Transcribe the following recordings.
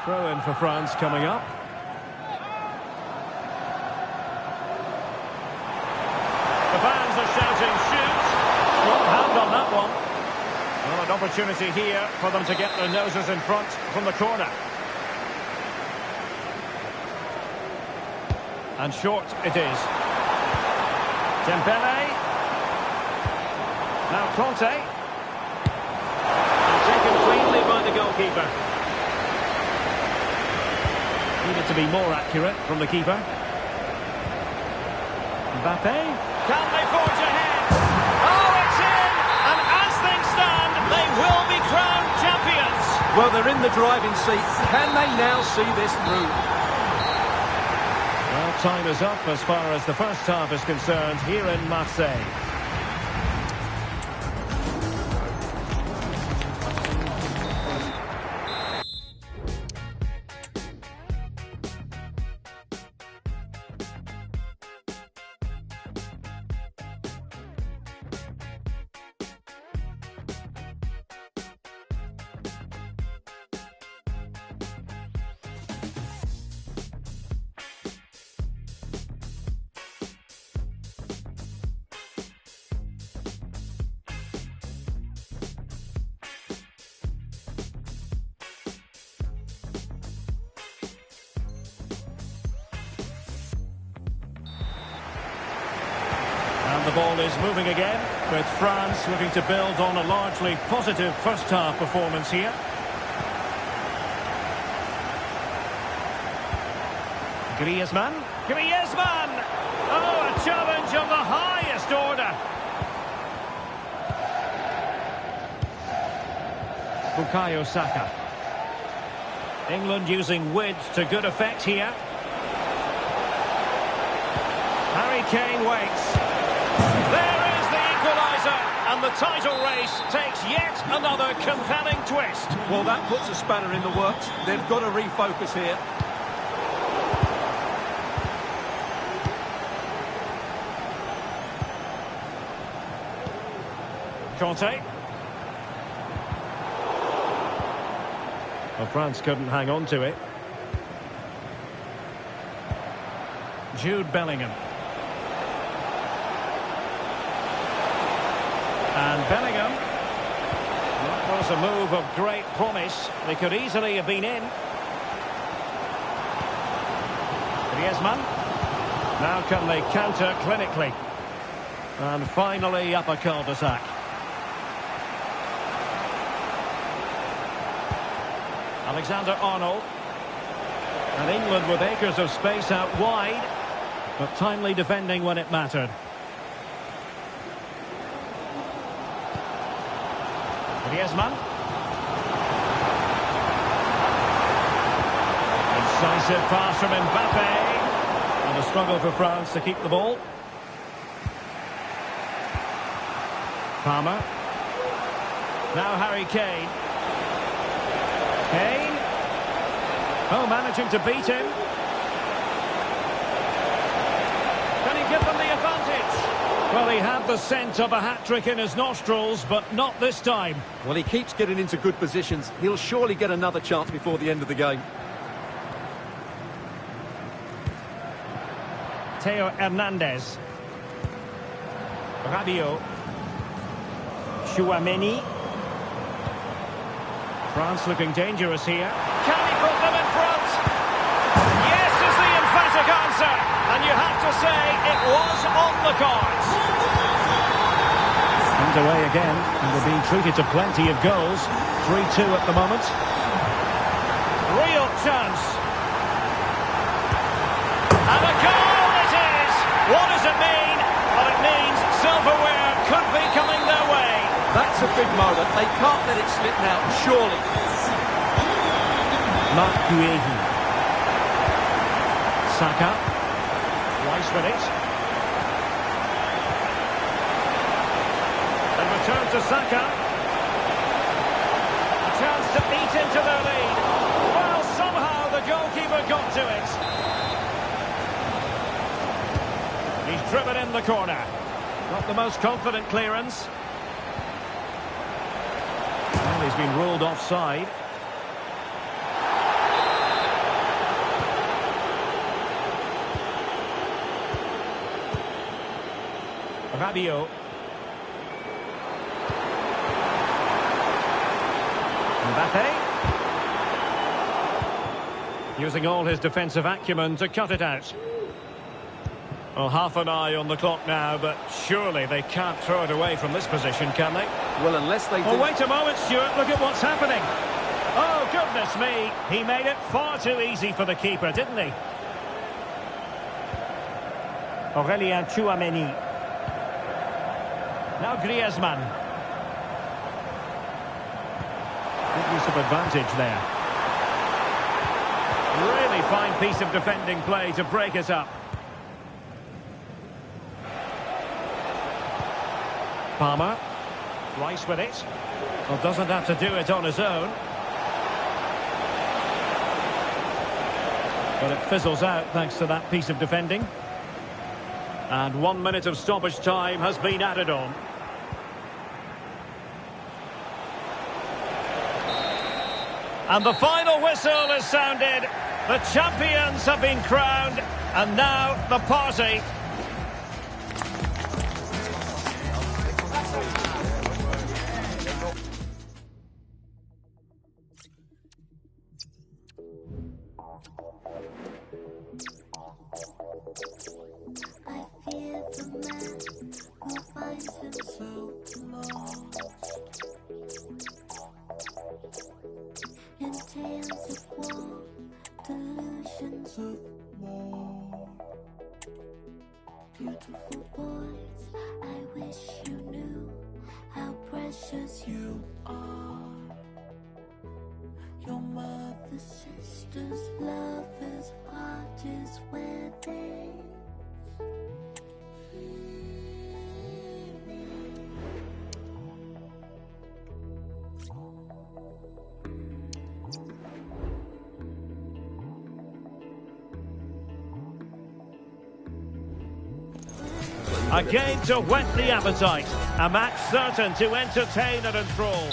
Throw in for France coming up. The fans are shouting shoot. Strong hand on that one. Well, an opportunity here for them to get their noses in front from the corner. And short it is. Dembele. Now Conte. And taken cleanly by the goalkeeper. Needed to be more accurate from the keeper. Mbappe. Can they forge ahead? Oh, it's in! And as things stand, they will be crowned champions. Well, they're in the driving seat. Can they now see this through? Well, time is up as far as the first half is concerned here in Marseille. And the ball is moving again, with France looking to build on a largely positive first-half performance here. Griezmann. Oh, a challenge of the highest order. Bukayo Saka. England using width to good effect here. Harry Kane waits. There is the equaliser, and the title race takes yet another compelling twist. Well, that puts a spanner in the works. They've got to refocus here. Conte. Well, France couldn't hang on to it. Jude Bellingham. And Bellingham. That was a move of great promise. They could easily have been in. Griezmann. Now can they counter clinically? And finally up a cul-de-sac. Alexander-Arnold. And England with acres of space out wide, but timely defending when it mattered. Griezmann. Incisive pass from Mbappe. And a struggle for France to keep the ball. Palmer. Now Harry Kane. Kane. Oh, managing to beat him. Can he give them the advantage? Well, he had the scent of a hat-trick in his nostrils, but not this time. Well, he keeps getting into good positions. He'll surely get another chance before the end of the game. Theo Hernandez. Rabiot. Chouameni. France looking dangerous here. Can he put them in front? Yes is the emphatic answer. And you have to say it was on the cards. Underway again, and they're being treated to plenty of goals. 3-2 at the moment. Real chance. And a goal it is! What does it mean? Well, it means silverware could be coming their way. That's a big moment. They can't let it slip now, surely. Marc Guehi. Saka. Rice with it. And return to Saka. A chance to eat into their lead. Well, somehow the goalkeeper got to it. He's driven in the corner. Not the most confident clearance. Well, he's been ruled offside. Rabiot. Mbappe. Using all his defensive acumen to cut it out. Well, half an eye on the clock now, but surely they can't throw it away from this position, can they? Well, unless they do... Oh, wait a moment, Stuart. Look at what's happening. Oh, goodness me. He made it far too easy for the keeper, didn't he? Aurélien Tchouaméni. Now Griezmann. Good use of advantage there. Really fine piece of defending play to break it up. Palmer. Rice with it. Well, doesn't have to do it on his own. But it fizzles out thanks to that piece of defending. And 1 minute of stoppage time has been added on. And the final whistle is sounded. The champions have been crowned. And now the party. Beautiful boys, I wish you knew how precious you are. Your mother's sister's love is hard is where they A game to whet the appetite. A match certain to entertain and enthrall.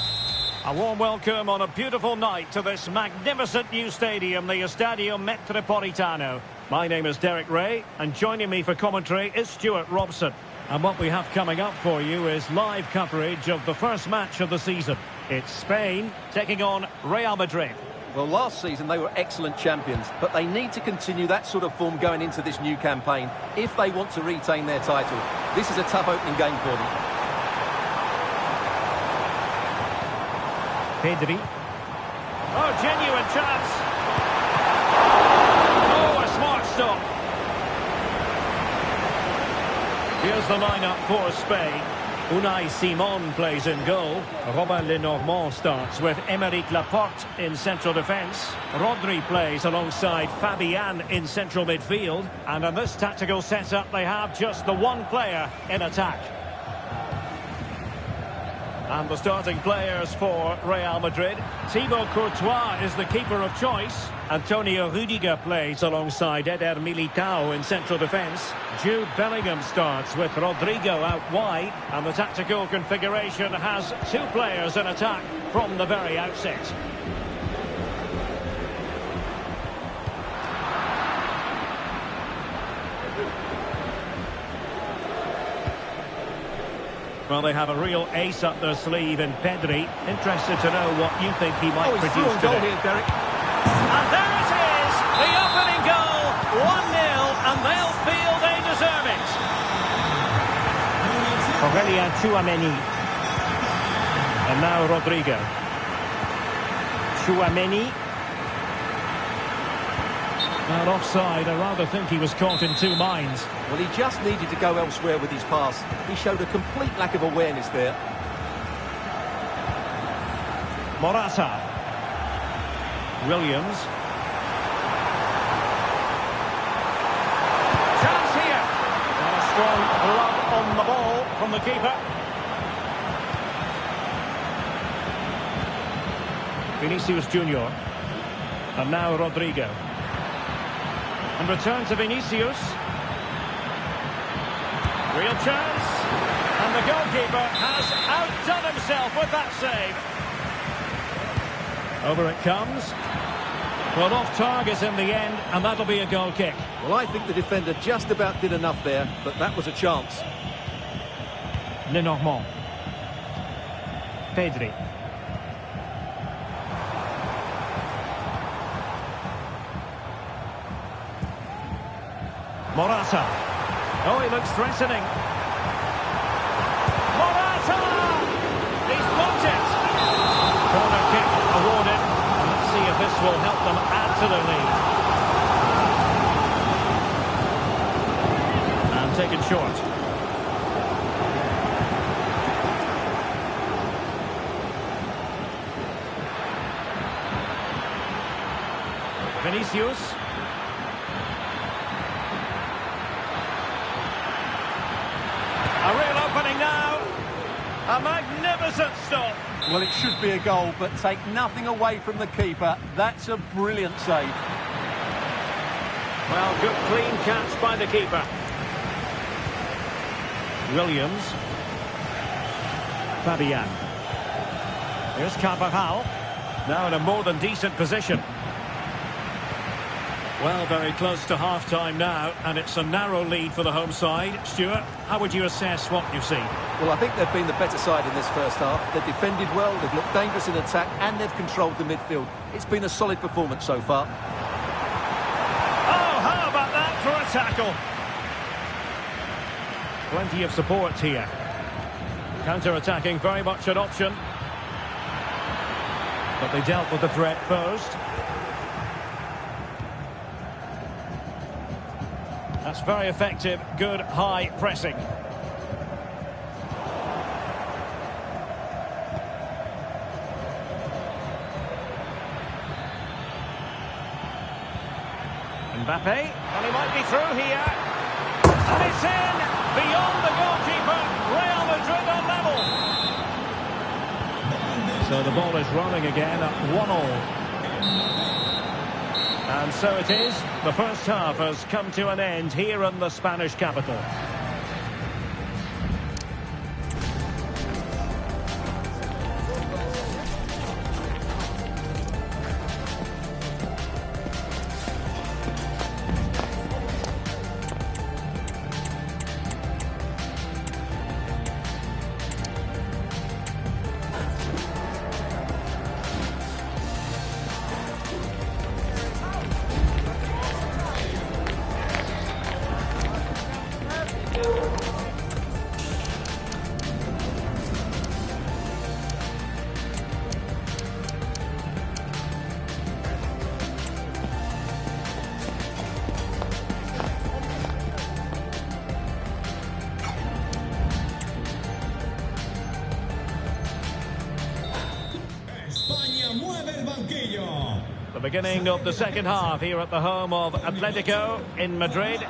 A warm welcome on a beautiful night to this magnificent new stadium, the Estadio Metropolitano. My name is Derek Ray, and joining me for commentary is Stuart Robson. And what we have coming up for you is live coverage of the first match of the season. It's Spain taking on Real Madrid. Well, last season they were excellent champions, but they need to continue that sort of form going into this new campaign if they want to retain their title. This is a tough opening game for them. Pedri. Oh, genuine chance. Oh, a smart stop. Here's the lineup for Spain. Unai Simon plays in goal. Robin Lenormand starts with Aymeric Laporte in central defence. Rodri plays alongside Fabian in central midfield. And in this tactical setup, they have just the one player in attack. And the starting players for Real Madrid. Thibaut Courtois is the keeper of choice. Antonio Rudiger plays alongside Eder Militao in central defence. Jude Bellingham starts with Rodrigo out wide. And the tactical configuration has two players in attack from the very outset. Well, they have a real ace up their sleeve in Pedri. Interested to know what you think he might produce today. Goal here, Derek. And there it is, the opening goal, 1-0, and they'll feel they deserve it. Aurélien Tchouaméni. And now Rodrigo. Tchouaméni. Now offside, I rather think he was caught in two minds. Well, he just needed to go elsewhere with his pass. He showed a complete lack of awareness there. Morata. Williams. Chance here. And a strong glove on the ball from the keeper. Vinicius Junior. And now Rodrigo. And return to Vinicius. Real chance. And the goalkeeper has outdone himself with that save. Over it comes. Well, off target in the end, and that'll be a goal kick. Well, I think the defender just about did enough there, but that was a chance. Lenormand. Pedri. Morata. Oh, he looks threatening. Morata! He's blocked it. Corner kick awarded. Let's see if this will help them add to their lead. And taken short. Vinicius. A real opening now. A magnificent stop. Well, it should be a goal, but take nothing away from the keeper. That's a brilliant save. Well, good clean catch by the keeper. Williams. Fabian. Here's Carvajal. Now in a more than decent position. Well, very close to half-time now, and it's a narrow lead for the home side. Stuart, how would you assess what you've seen? Well, I think they've been the better side in this first half. They've defended well, they've looked dangerous in attack, and they've controlled the midfield. It's been a solid performance so far. Oh, how about that for a tackle? Plenty of support here. Counter-attacking, very much an option. But they dealt with the threat posed. That's very effective, good high pressing. Mbappe, and he might be through here. And it's in, beyond the goalkeeper. Real Madrid on level. So the ball is rolling again at 1-1. And so it is. The first half has come to an end here in the Spanish capital. The beginning of the second half here at the home of Atletico in Madrid.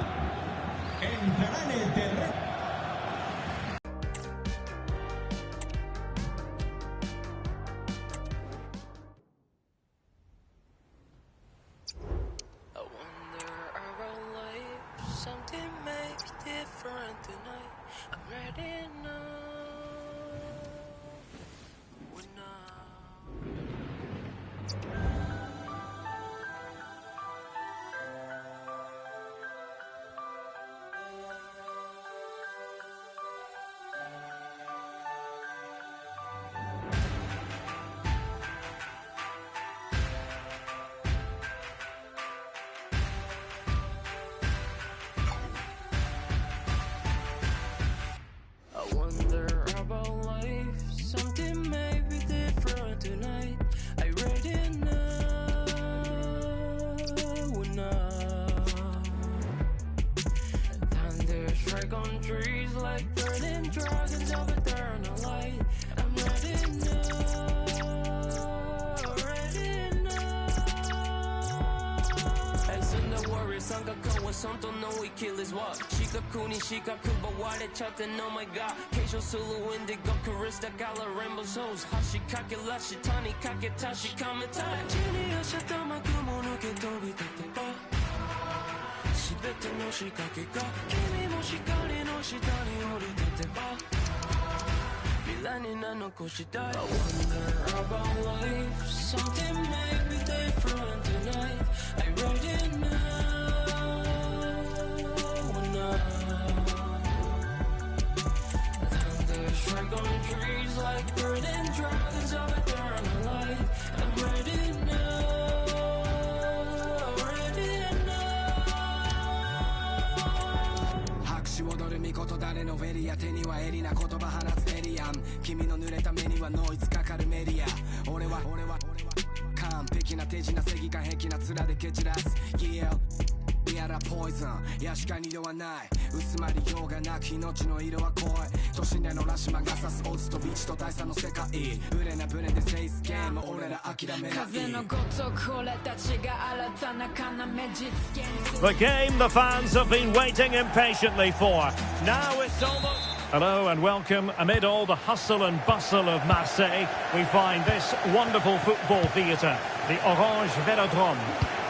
Oh my god, Keisho Sulu Indigo Karista Gala Rainbow Souls Hashikake Lashitani Kaketashi Kametai Jini Ashatama Kumo Nuke Tobi Tateba Shibete no Shikake ga Kimi mo Shikari no Shitani Ori Tateba Milani Nano Koshidai I wonder about life. Something may be different tonight. I wrote it now. like on trees, like burning dragons of eternal light. I'm ready now, ready now. 拍手踊る巫女誰のフェリア、手にはエリな言葉放つエリアン。君の濡れた目にはノイズかかるメディア。俺は完璧な手品、正義感癖な面で蹴散らす。Yeahやらポイズン、やしか二度はない。薄まりようがなく命の色は濃い。都心でのラシマが刺すオズとビーチと大差の世界。ブレなブレでセイスゲーム、俺ら諦めない。風のごとく俺たちが新たな要実現する。 The game the fans have been waiting impatiently for. Now it's almost... Hello and welcome. Amid all the hustle and bustle of Marseille, we find this wonderful football theatre, the Orange Velodrome.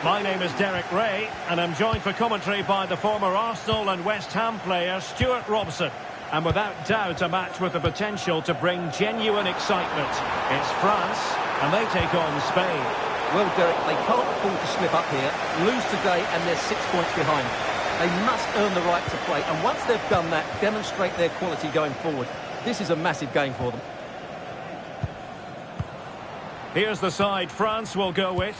My name is Derek Ray, and I'm joined for commentary by the former Arsenal and West Ham player Stuart Robson. And without doubt, a match with the potential to bring genuine excitement. It's France, and they take on Spain. Well, Derek, they can't afford to slip up here, lose today, and they're 6 points behind. They must earn the right to play, and once they've done that, demonstrate their quality going forward. This is a massive game for them. Here's the side France will go with.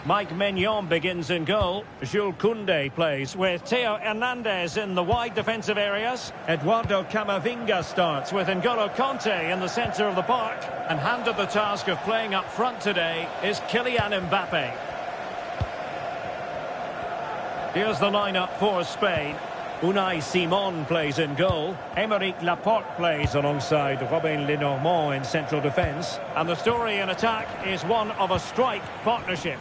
Mike Maignan begins in goal. Jules Koundé plays with Theo Hernandez in the wide defensive areas. Eduardo Camavinga starts with N'Golo Kanté in the centre of the park. And handed the task of playing up front today is Kylian Mbappe. Here's the lineup for Spain. Unai Simon plays in goal. Aymeric Laporte plays alongside Robin Lenormand in central defence. And the story in attack is one of a strike partnership.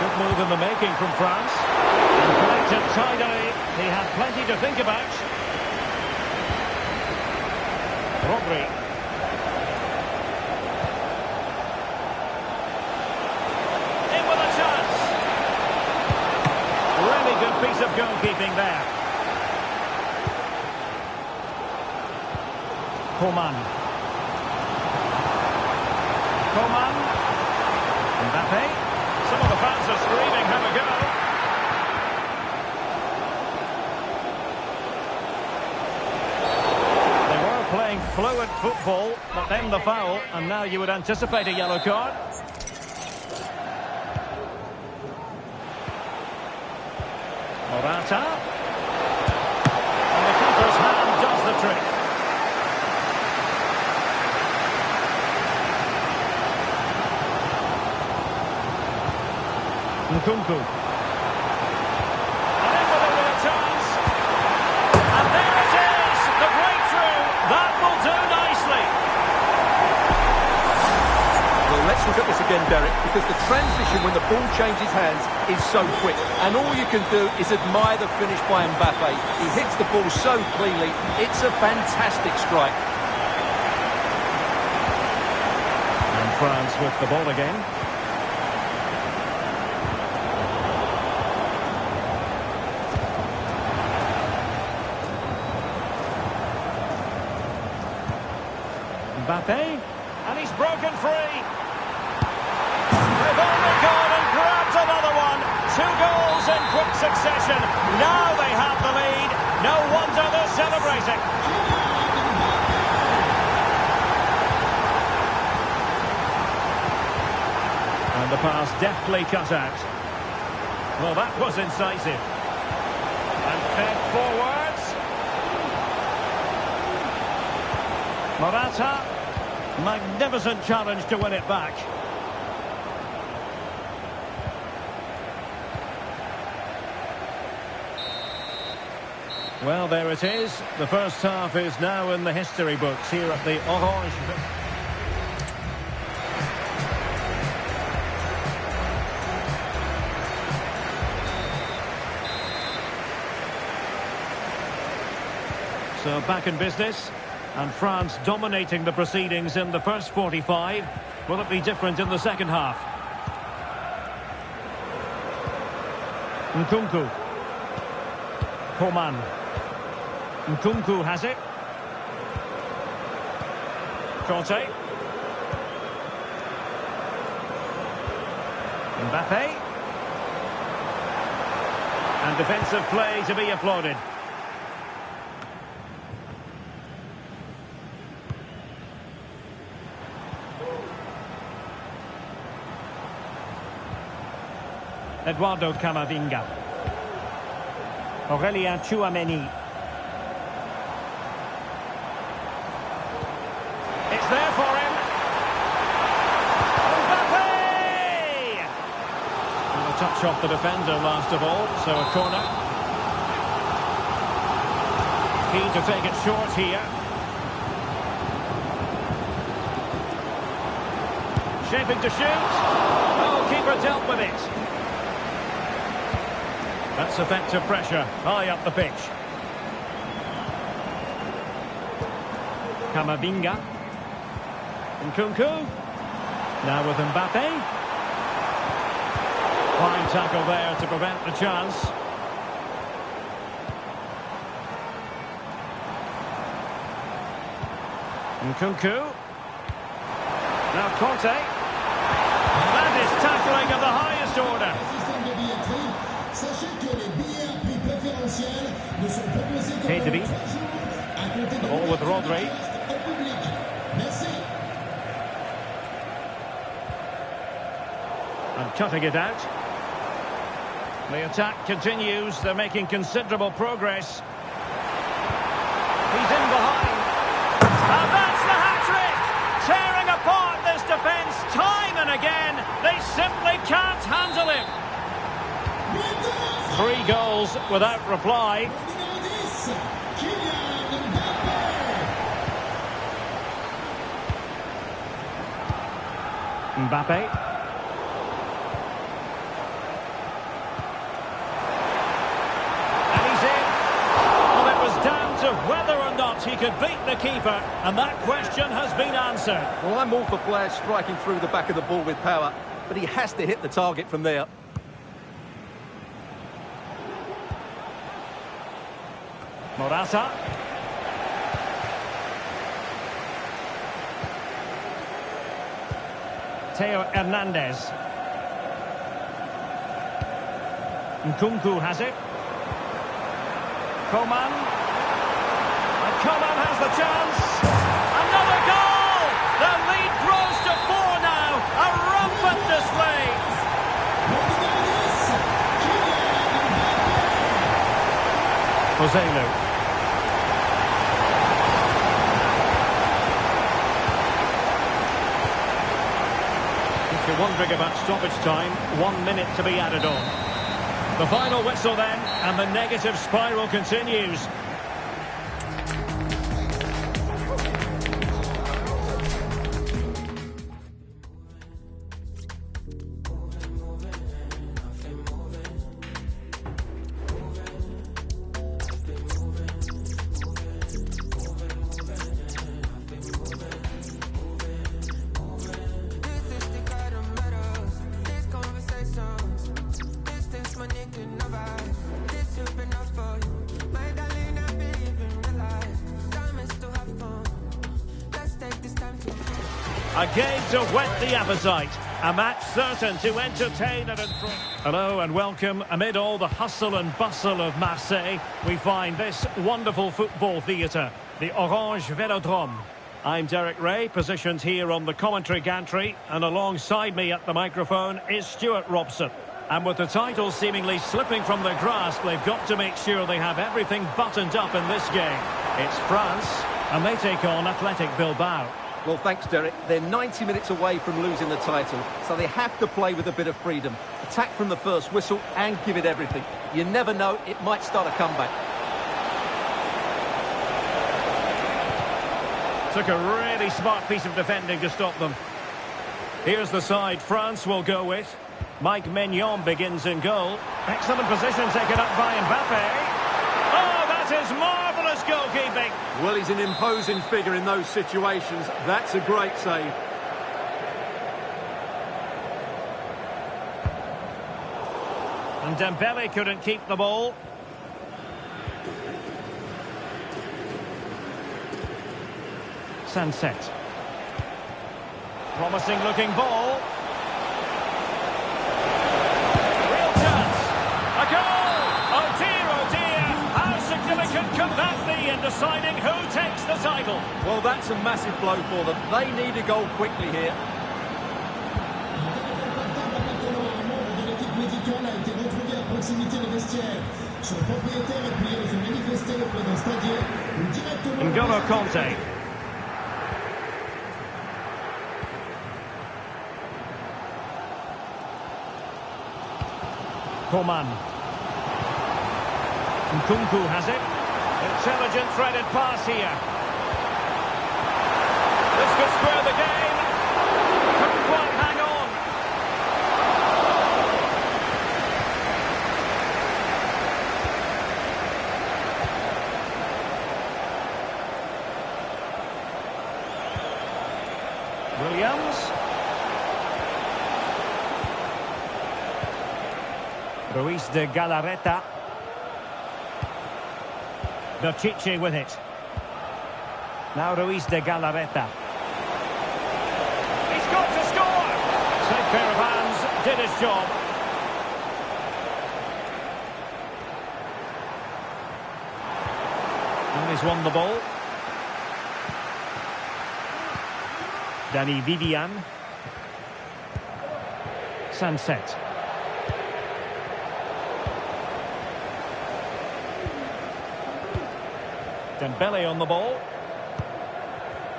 Good move in the making from France. And collected tidily. He had plenty to think about. Rodri. In with a chance. Really good piece of goalkeeping there. Coman. Mbappe. Some of the fans are screaming, have a go. They were playing fluent football, but then the foul, and now you would anticipate a yellow card. Morata. And the keeper's hand does the trick. Nkunku. And in with a real chance. And there it is! The breakthrough! That will do nicely. Well, let's look at this again, Derek, because the transition when the ball changes hands is so quick. And all you can do is admire the finish by Mbappe. He hits the ball so cleanly. It's a fantastic strike. And France with the ball again. Mbappe, and he's broken free. They've only gone and grabbed another one. 2 goals in quick succession. Now they have the lead. No wonder they're celebrating. And the pass deftly cut out. Well, that was incisive. And fed forwards. Morata. Magnificent challenge to win it back. Well, there it is. The first half is now in the history books here at the Orange. So back in business. And France dominating the proceedings in the first 45. Will it be different in the second half? Nkunku. Coman. Nkunku has it. Kanté. Mbappe. And defensive play to be applauded. Eduardo Camavinga. Aurélien Tchouameni. It's there for him. Mbappe! And a touch off the defender last of all, so a corner. Keen to take it short here. Shaping to shoot. Oh, keeper dealt with it. That's effective pressure, high up the pitch. Camavinga. Nkunku. Now with Mbappe. Fine tackle there to prevent the chance. Nkunku. Now Conte. That is tackling of the highest order. Pedri. The ball with Rodri. And cutting it out. The attack continues. They're making considerable progress. He's in behind. And that's the hat-trick! Tearing apart this defence time and again. They simply can't handle him. 3 goals without reply. Mbappe. Whether or not he could beat the keeper, and that question has been answered. Well, I'm all for players striking through the back of the ball with power, but he has to hit the target from there. Morata. Theo Hernandez. Nkunku has it. Coman. Coman has the chance. Another goal! The lead grows to 4 now. A rampant display. Joselu. If you're wondering about stoppage time, 1 minute to be added on. The final whistle then, and the negative spiral continues. A game to whet the appetite. A match certain to entertain and enthrall. Hello and welcome. Amid all the hustle and bustle of Marseille, we find this wonderful football theatre, the Orange Velodrome. I'm Derek Ray, positioned here on the commentary gantry, and alongside me at the microphone is Stuart Robson. And with the title seemingly slipping from their grasp, they've got to make sure they have everything buttoned up in this game. It's France, and they take on Athletic Bilbao. Well, thanks, Derek. They're 90 minutes away from losing the title, so they have to play with a bit of freedom. Attack from the first whistle and give it everything. You never know, it might start a comeback. Took a really smart piece of defending to stop them. Here's the side France will go with. Mike Maignan begins in goal. Excellent position taken up by Mbappe. Oh, that is marvellous goalkeeping. Well, he's an imposing figure in those situations. That's a great save. And Dembele couldn't keep the ball. Sunset. Promising looking ball. Real chance. A goal! Oh dear, how significant could that be in deciding who takes the title? Well, that's a massive blow for them. They need a goal quickly here. proximité le vestiaire. Son propriétaire est prié de se manifester auprès d'un stadier ou directement... N'Golo Kanté. Coman. Nkunku has it. Intelligent threaded pass here. This could square the game. Couldn't quite hang on. Williams. Ruiz de Galarreta. Berchiche with it. Now Ruiz de Galarreta. He's got to score! Safe pair of hands, did his job. And he's won the ball. Danny Vivian. Sunset. Dembele on the ball.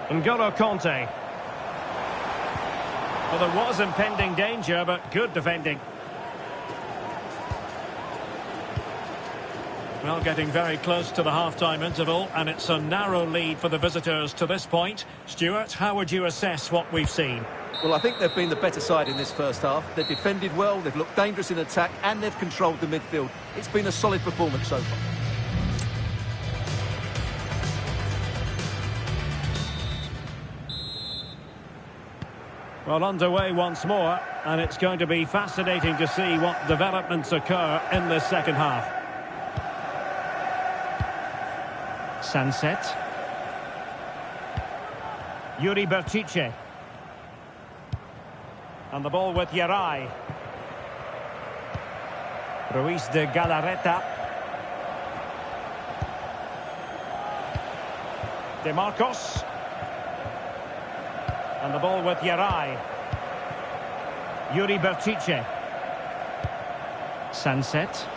N'Golo Kanté. Well, there was impending danger, but good defending. Well, getting very close to the half-time interval, and it's a narrow lead for the visitors to this point. Stuart, how would you assess what we've seen? Well, I think they've been the better side in this first half. They've defended well, they've looked dangerous in attack, and they've controlled the midfield. It's been a solid performance so far. Well, underway once more, and it's going to be fascinating to see what developments occur in this second half. Sunset. Yuri Berchiche. And the ball with Yarai. Ruiz de Galarreta. De Marcos. And the ball with Yarai. Yuri Berchiche. Sunset.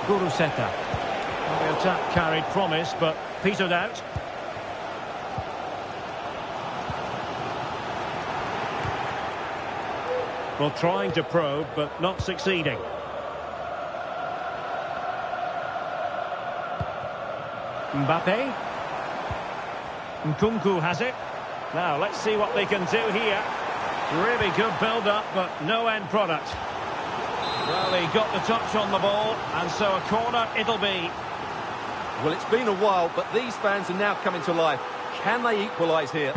Guruseta. Well, the attack carried promise, but petered out. Well, trying to probe, but not succeeding. Mbappe. Nkunku has it. Now, let's see what they can do here. Really good build-up, but no end product. Well, he got the touch on the ball, and so a corner it'll be. Well, it's been a while, but these fans are now coming to life. Can they equalise here?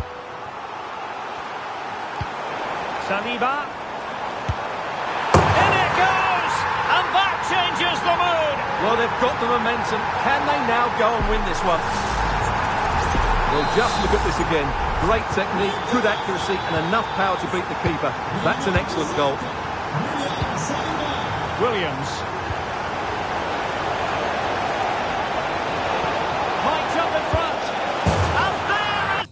Saliba. In it goes! And that changes the mood! Well, they've got the momentum. Can they now go and win this one? Well, just look at this again. Great technique, good accuracy, and enough power to beat the keeper. That's an excellent goal. Williams. Might jump in front. And there is...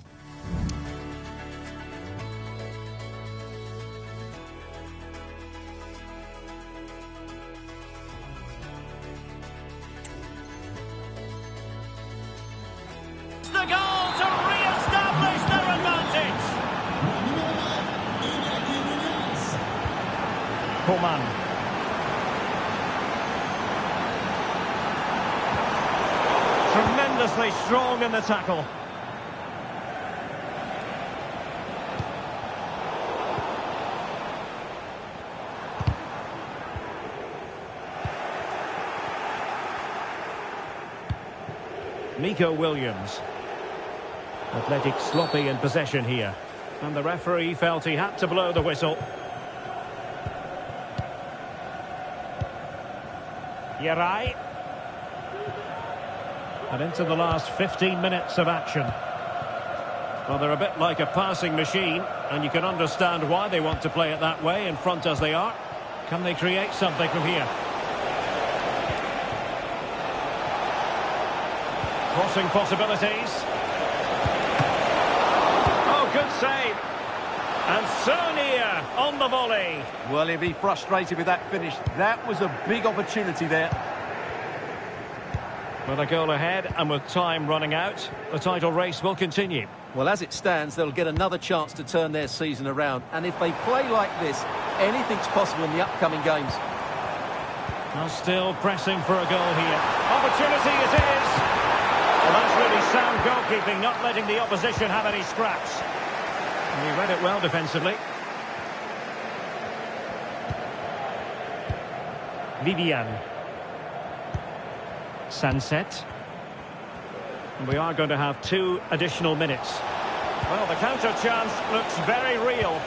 the goal to re-establish their advantage. Coman. Tremendously strong in the tackle. Nico Williams. Athletic sloppy in possession here. And the referee felt he had to blow the whistle. Yarai. And into the last 15 minutes of action. Well, they're a bit like a passing machine, and you can understand why they want to play it that way, in front as they are. Can they create something from here? Crossing possibilities. Oh, good save. And so near on the volley. Well, he'll be frustrated with that finish. That was a big opportunity there. With a goal ahead and with time running out, the title race will continue. Well, as it stands, they'll get another chance to turn their season around. And if they play like this, anything's possible in the upcoming games. Well, still pressing for a goal here. Opportunity it is. Well, that's really sound goalkeeping, not letting the opposition have any scraps. And he read it well defensively. Vivian. Sunset. And we are going to have 2 additional minutes. Well, the counter chance looks very real.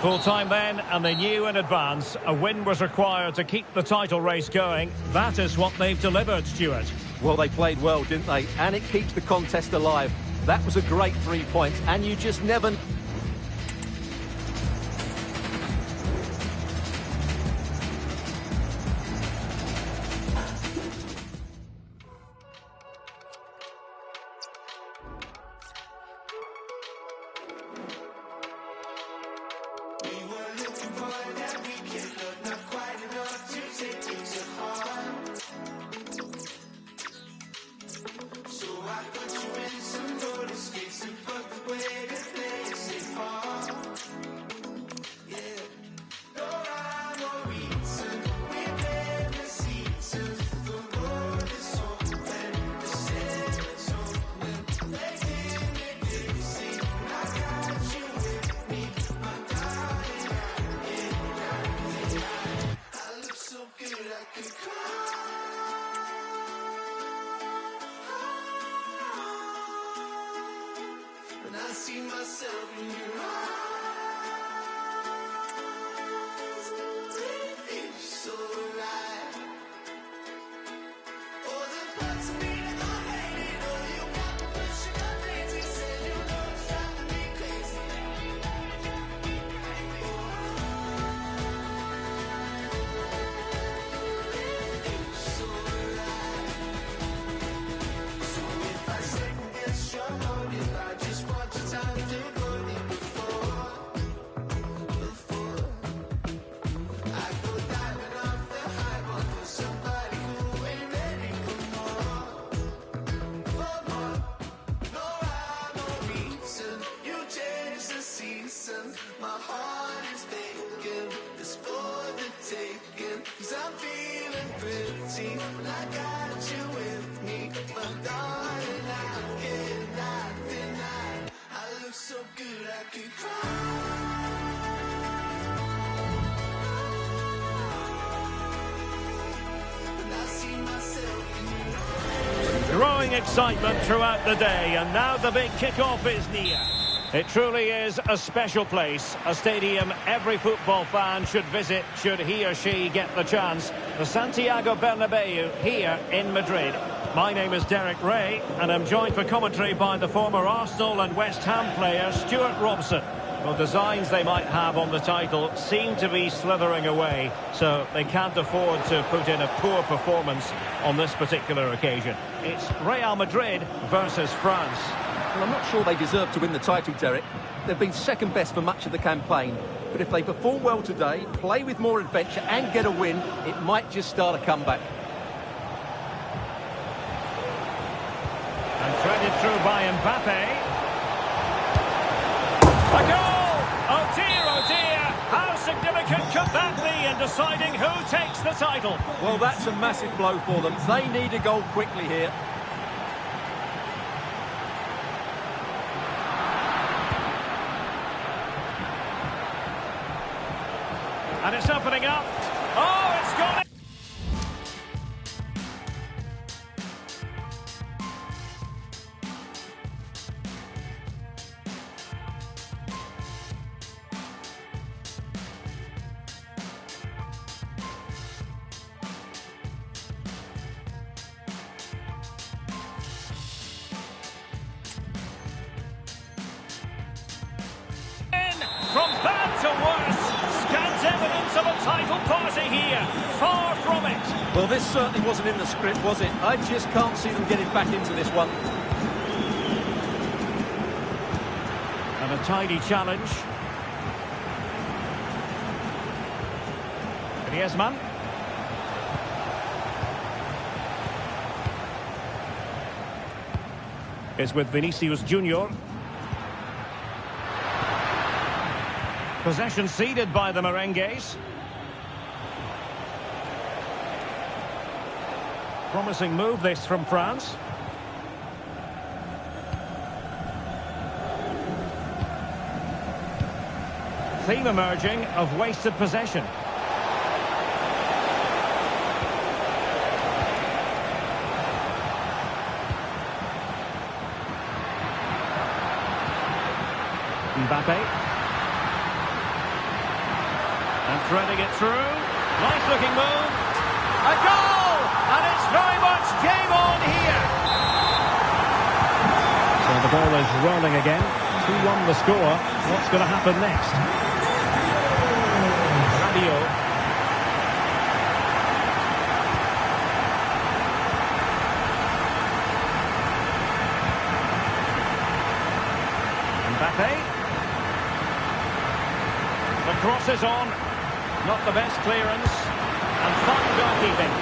Full time then, and they knew in advance a win was required to keep the title race going. That is what they've delivered, Stuart. Well, they played well, didn't they? And it keeps the contest alive. That was a great 3 points, and you just never... I see myself in your eyes. It feels so right. Oh, the parts of me that I hated. Oh, you got me pushing my crazy. Said you know it's driving me crazy. It feels so right. So if I second guess your motive, I just want your time to put it before I go diving off the high wall for somebody who ain't ready for more. No rhyme or reason, you change the season. My heart is vacant, it's for the taking. 'Cause I'm feeling pretty when I got you with me. My darling, I cannot deny I look so good I could cry. When I see myself in you. Growing excitement throughout the day, and now the big kick-off is near. It truly is a special place, a stadium every football fan should visit should he or she get the chance. The Santiago Bernabeu here in Madrid. My name is Derek Ray, and I'm joined for commentary by the former Arsenal and West Ham player Stuart Robson. Well, designs they might have on the title seem to be slithering away, so they can't afford to put in a poor performance on this particular occasion. It's Real Madrid versus France. Well, I'm not sure they deserve to win the title, Derek. They've been second best for much of the campaign. But if they perform well today, play with more adventure and get a win, it might just start a comeback. And threaded through by Mbappe. A goal! Oh dear, how significant could that be in deciding who takes the title? Well, that's a massive blow for them. They need a goal quickly here. And it's opening up. Oh, it's gone! From bad to worse, scant evidence of a title party here. Far from it. Well, this certainly wasn't in the script, was it? I just can't see them getting back into this one. And a tidy challenge. Griezmann. Is with Vinicius Junior. Possession ceded by the Merengues. Promising move this from France. Theme emerging of wasted possession. Mbappe. And threading it through. Nice looking move. A goal! And it's very much game on here. So the ball is rolling again. 2-1 the score. What's going to happen next? Rabiot. Mbappe. The cross is on. Not the best clearance. And fine goalkeeping.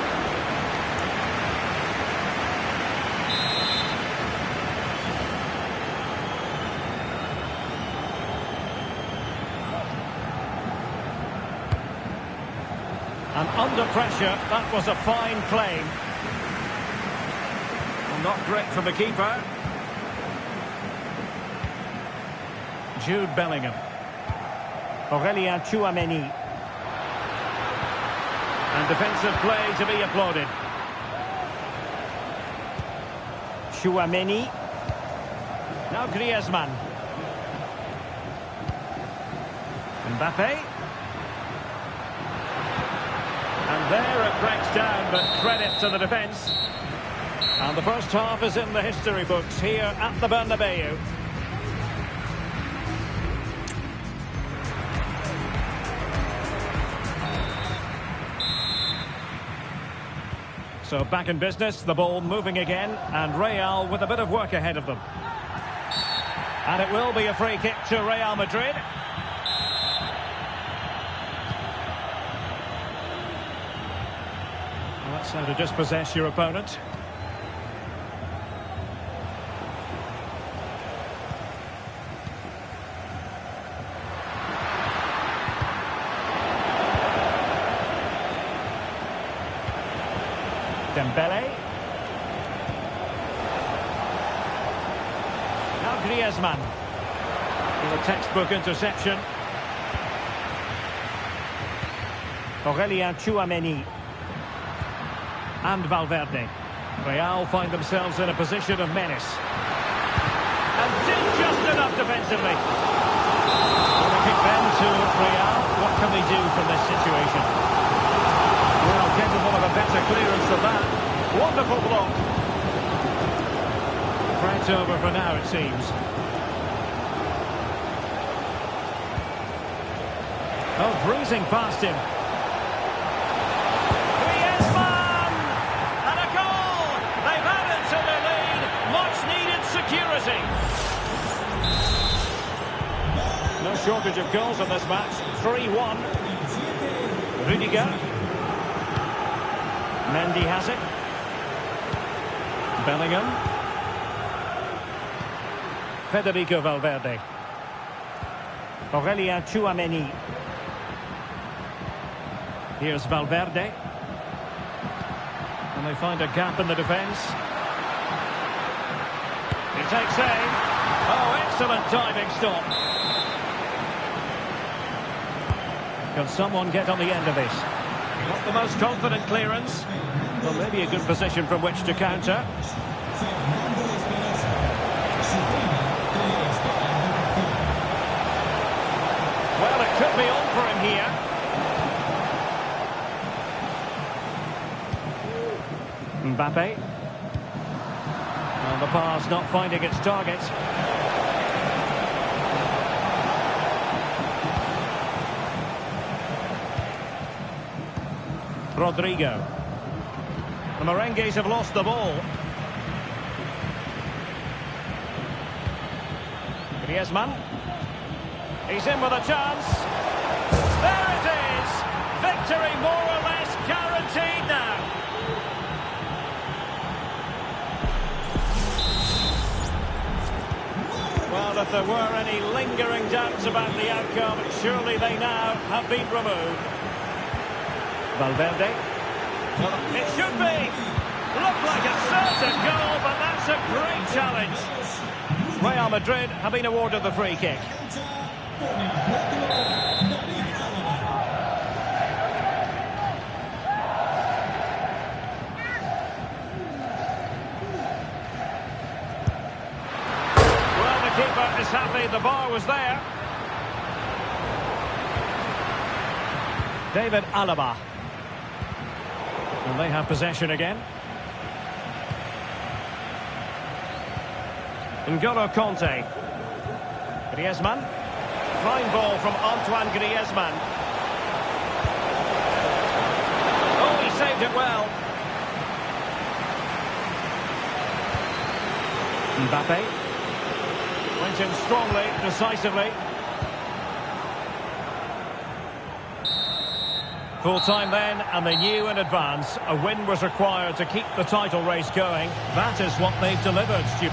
And under pressure, that was a fine claim. Well, not great from the keeper. Jude Bellingham. Aurélien Tchouaméni. And defensive play to be applauded. Tchouaméni. Now Griezmann. Mbappe. And there it breaks down, but credit to the defence. And the first half is in the history books here at the Bernabeu. So back in business, the ball moving again, and Real with a bit of work ahead of them. And it will be a free kick to Real Madrid. Well, that's how to dispossess your opponent. Dembele. Now Griezmann. With a textbook interception. Aurélien Tchouaméni. And Valverde. Real find themselves in a position of menace. And did just enough defensively. Well, the kick then to Real. What can they do from this situation? Well, capable of a better clearance than that. Wonderful block. Threat over for now, it seems. Oh, breezing past him. Griezmann! And a goal! They've added to their lead. Much needed security. No shortage of goals in this match. 3-1. Rudiger. Mendy has it. Bellingham. Federico Valverde. Aurélien Tchouaméni. Here's Valverde. And they find a gap in the defence. He takes aim. Oh, excellent diving stop. Can someone get on the end of this? Not the most confident clearance. Well, maybe a good position from which to counter. Well, it could be on for him here. Mbappe. And the pass not finding its target. Rodrigo. The Merengues have lost the ball. Griezmann. He's in with a chance. There it is! Victory more or less guaranteed now. Well, if there were any lingering doubts about the outcome, surely they now have been removed. Valverde. It should be. Looked like a certain goal, but that's a great challenge. Real Madrid have been awarded the free kick. Well, the keeper is happy the bar was there. David Alaba. And they have possession again. N'Golo Conte. Griezmann. Fine ball from Antoine Griezmann. Oh, he saved it well. Mbappe. Went in strongly, decisively. Full time then, and they knew in advance a win was required to keep the title race going. That is what they've delivered, Stu.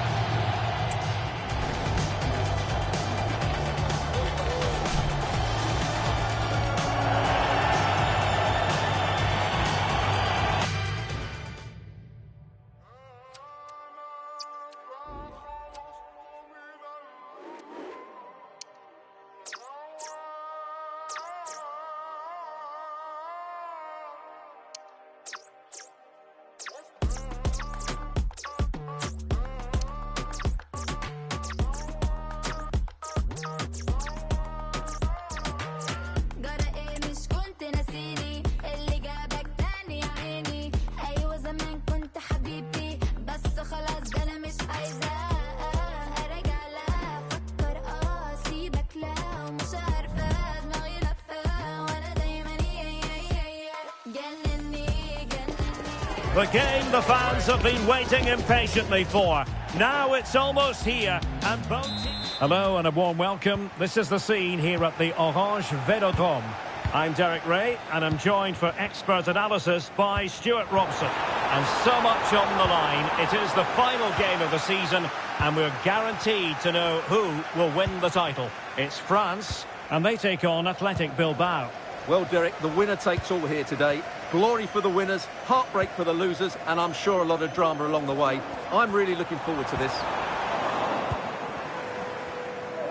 The game the fans have been waiting impatiently for. Now it's almost here, and both teams... Hello and a warm welcome. This is the scene here at the Orange Velodrome. I'm Derek Ray, and I'm joined for expert analysis by Stuart Robson. And so much on the line. It is the final game of the season, and we're guaranteed to know who will win the title. It's France, and they take on Athletic Bilbao. Well, Derek, the winner takes all here today. Glory for the winners, heartbreak for the losers, and I'm sure a lot of drama along the way. I'm really looking forward to this.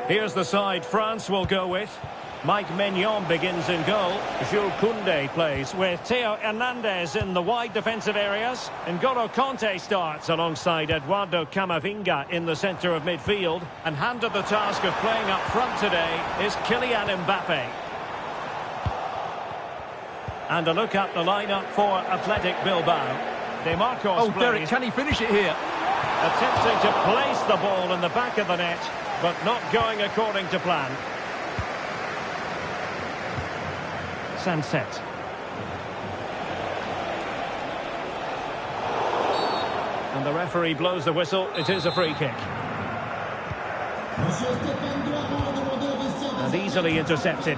Here's the side France will go with. Mike Maignan begins in goal. Jules Koundé plays with Theo Hernandez in the wide defensive areas. N'Golo Conte starts alongside Eduardo Camavinga in the centre of midfield. And handed the task of playing up front today is Kylian Mbappe. And a look at the lineup for Athletic Bilbao. De Marcos Oh, plays. Derek, can he finish it here? Attempting to place the ball in the back of the net, but not going according to plan. Sunset. And the referee blows the whistle. It is a free kick. And easily intercepted.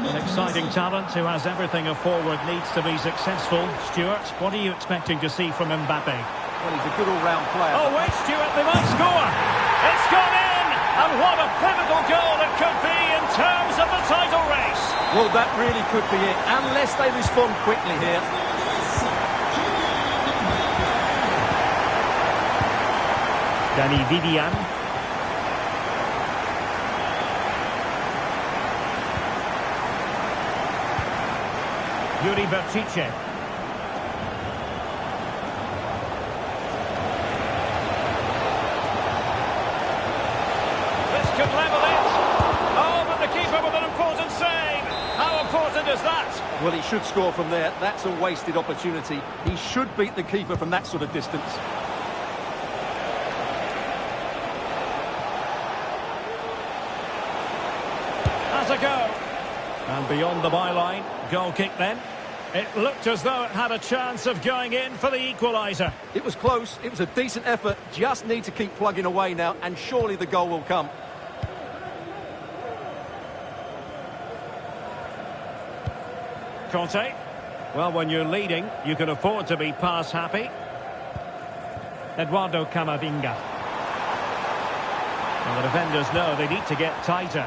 An exciting talent who has everything a forward needs to be successful. Stuart, what are you expecting to see from Mbappe? Well, he's a good all-round player. Oh, wait, Stuart, they might score. It's gone in! And what a pivotal goal it could be in terms of the title race. Well, that really could be it, unless they respond quickly here. Danny Vivian. Yuri Bertice. This could level it. Oh, but the keeper with an important save. How important is that? Well, he should score from there. That's a wasted opportunity. He should beat the keeper from that sort of distance. Has a go. And beyond the byline, goal kick then. It looked as though it had a chance of going in for the equaliser. It was close. It was a decent effort. Just need to keep plugging away now, and surely the goal will come. Conte. Well, when you're leading, you can afford to be pass happy. Eduardo Camavinga. Well, the defenders know they need to get tighter.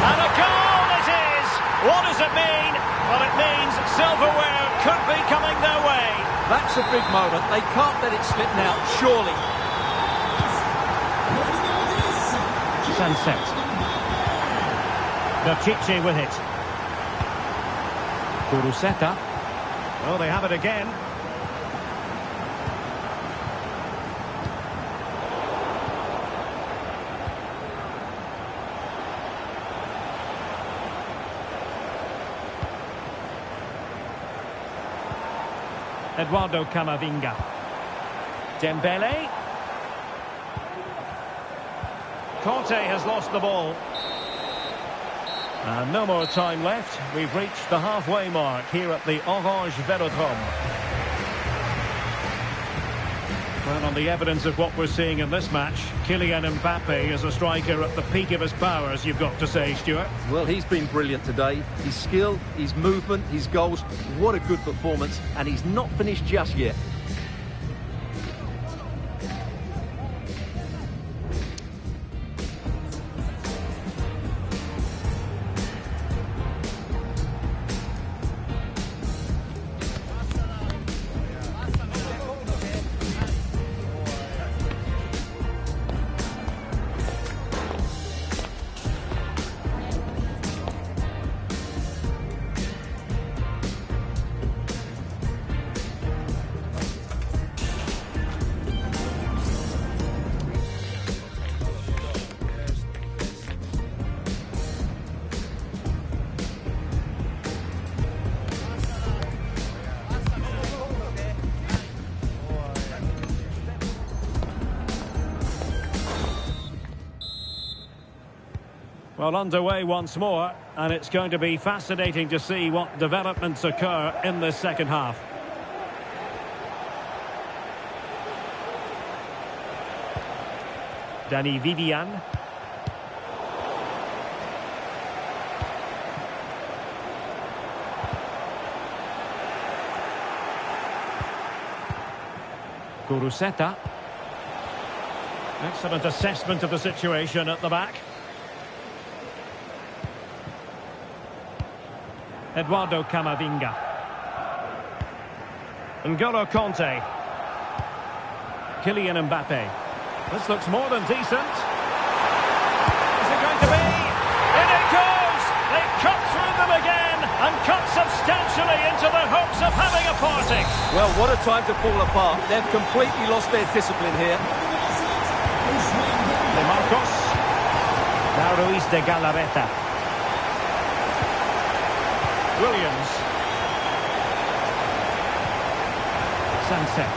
And a goal it is! What does it mean? Well, it means silverware could be coming their way. That's a big moment. They can't let it slip now, surely. Sunset. Berchiche with it. Kuruseta. Oh, they have it again. Eduardo Camavinga. Dembele. Conte has lost the ball. And no more time left. We've reached the halfway mark here at the Orange Velodrome. Well, on the evidence of what we're seeing in this match, Kylian Mbappe is a striker at the peak of his powers, you've got to say, Stuart. Well, he's been brilliant today. His skill, his movement, his goals, what a good performance. And he's not finished just yet. Well, underway once more, and it's going to be fascinating to see what developments occur in this second half. Dani Vivian. Kuruseta. Excellent assessment of the situation at the back. Eduardo Camavinga. N'Golo Conte. Kylian Mbappe. This looks more than decent. Is it going to be? In it goes! They cut through them again and cut substantially into the hopes of having a party. Well, what a time to fall apart. They've completely lost their discipline here. De Marcos. Now Ruiz de Galarreta. Williams. Sunset.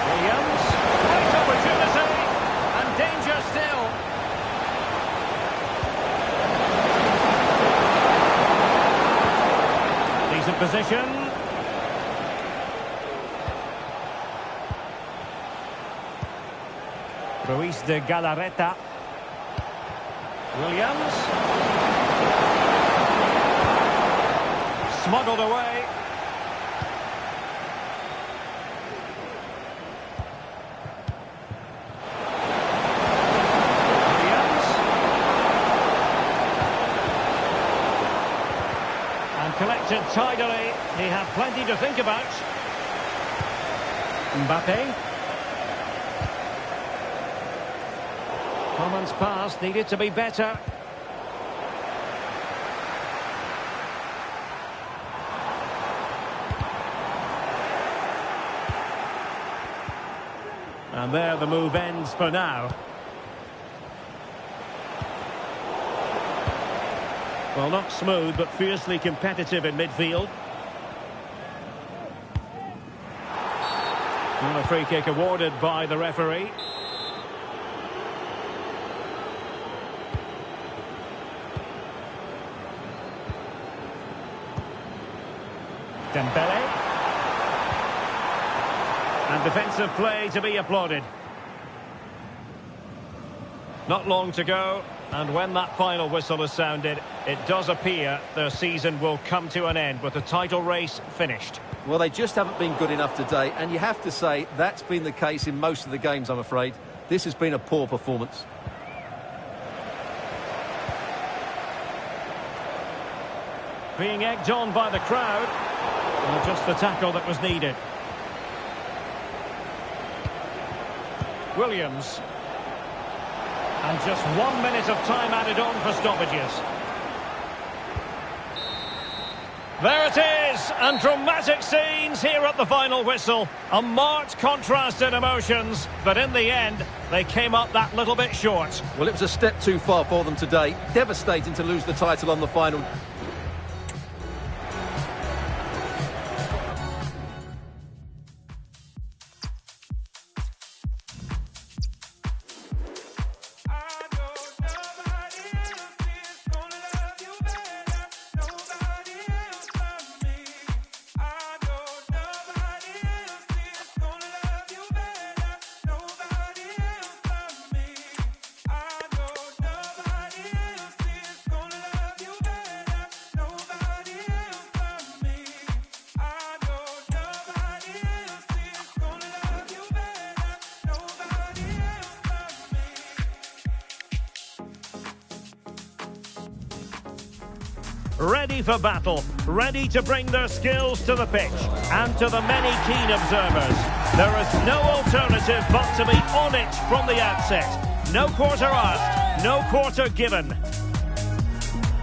Williams. Great opportunity. And danger still. Decent position. Ruiz de Galarreta. Williams. Smuggled away. Williams. And collected tidily. He had plenty to think about. Mbappe. Coman's pass needed to be better. And there the move ends for now. Well, not smooth, but fiercely competitive in midfield. And a free kick awarded by the referee. Dembele. And defensive play to be applauded. Not long to go. And when that final whistle is sounded, it does appear their season will come to an end with the title race finished. Well, they just haven't been good enough today, and you have to say that's been the case in most of the games, I'm afraid. This has been a poor performance. Being egged on by the crowd. Well, just the tackle that was needed. Williams. And just 1 minute of time added on for stoppages. There it is, and dramatic scenes here at the final whistle. A marked contrast in emotions, but in the end, they came up that little bit short. Well, it was a step too far for them today. Devastating to lose the title on the final. Ready for battle, ready to bring their skills to the pitch. And to the many keen observers, there is no alternative but to be on it from the outset. No quarter asked, no quarter given.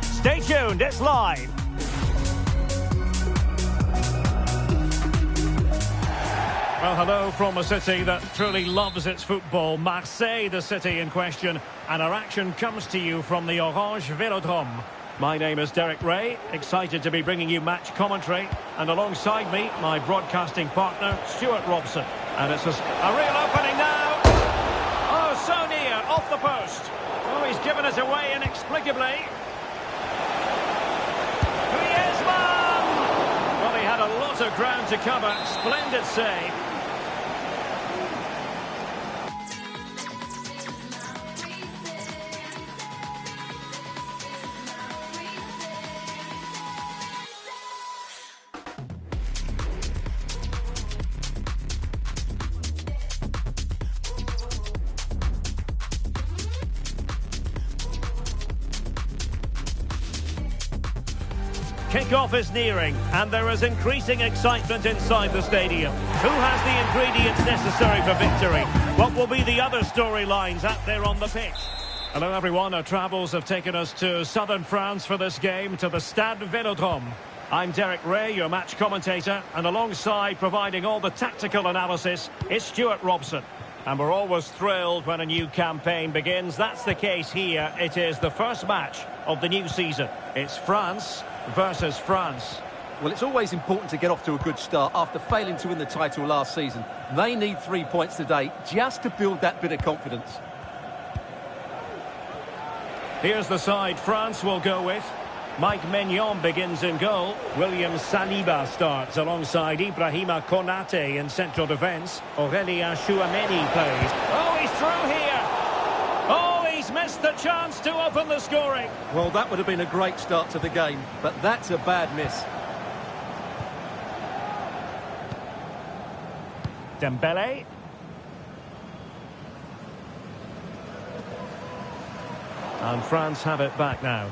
Stay tuned, it's live. Well, hello from a city that truly loves its football, Marseille, the city in question, and our action comes to you from the Orange Vélodrome. My name is Derek Ray, excited to be bringing you match commentary, and alongside me, my broadcasting partner, Stuart Robson. And it's a real opening now. Oh, so near, off the post. Oh, he's given it away inexplicably. Griezmann! Well, he had a lot of ground to cover. Splendid save. Kick-off is nearing, and there is increasing excitement inside the stadium. Who has the ingredients necessary for victory? What will be the other storylines out there on the pitch? Hello everyone, our travels have taken us to southern France for this game, to the Stade Vélodrome. I'm Derek Ray, your match commentator, and alongside providing all the tactical analysis is Stuart Robson. And we're always thrilled when a new campaign begins. That's the case here. It is the first match of the new season. It's France versus France. Well, it's always important to get off to a good start after failing to win the title last season. They need 3 points today just to build that bit of confidence. Here's the side France will go with. Mike Maignan begins in goal. William Saliba starts alongside Ibrahima Konate in central defence. Aurélien Tchouameni plays. Oh, he's through here! Oh, he's missed the chance to open the scoring. Well, that would have been a great start to the game, but that's a bad miss. Dembele. And France have it back now.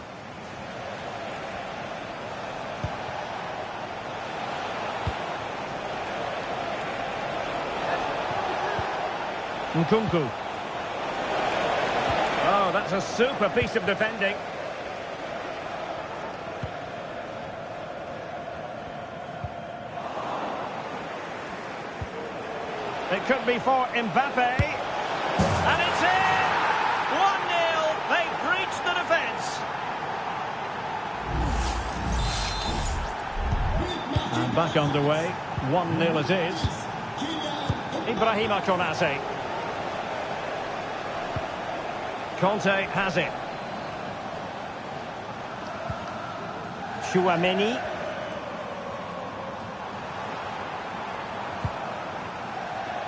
Nkunku. Oh, that's a super piece of defending. It could be for Mbappe. And it's in! 1-0. They breached the defence. And back underway. 1-0 it is. Ibrahima Konate. Conte has it. Tchouameni.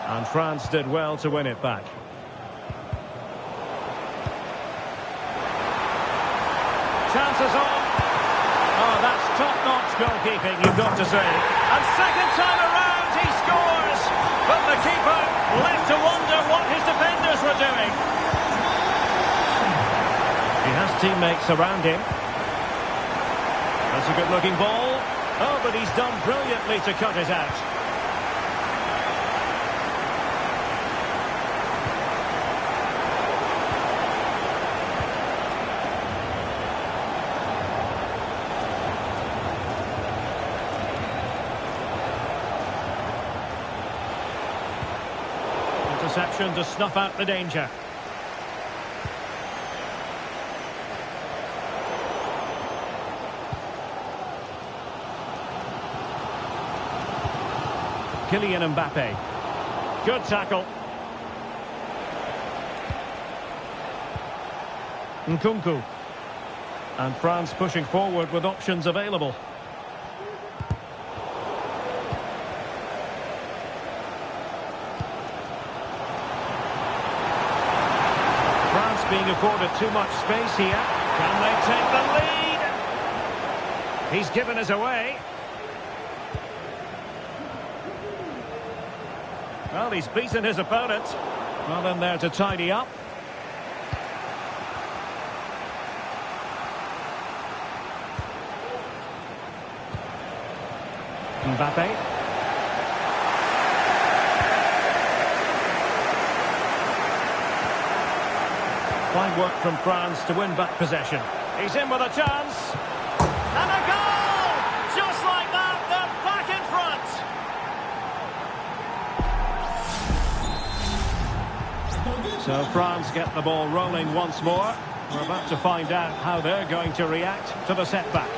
And France did well to win it back. goalkeeping, you've got to say. And second time around, he scores! But the keeper left to wonder what his defenders were doing. He has teammates around him. That's a good-looking ball. Oh, but he's done brilliantly to cut it out. Interception to snuff out the danger. Kylian Mbappe. Good tackle. Nkunku. And France pushing forward with options available. France being afforded too much space here. Can they take the lead? He's given us away. Well, he's beaten his opponent. Well, in there to tidy up. Mbappe. Fine work from France to win back possession. He's in with a chance. And a goal! Just like that, they're back in front. So France get the ball rolling once more. We're about to find out how they're going to react to the setback.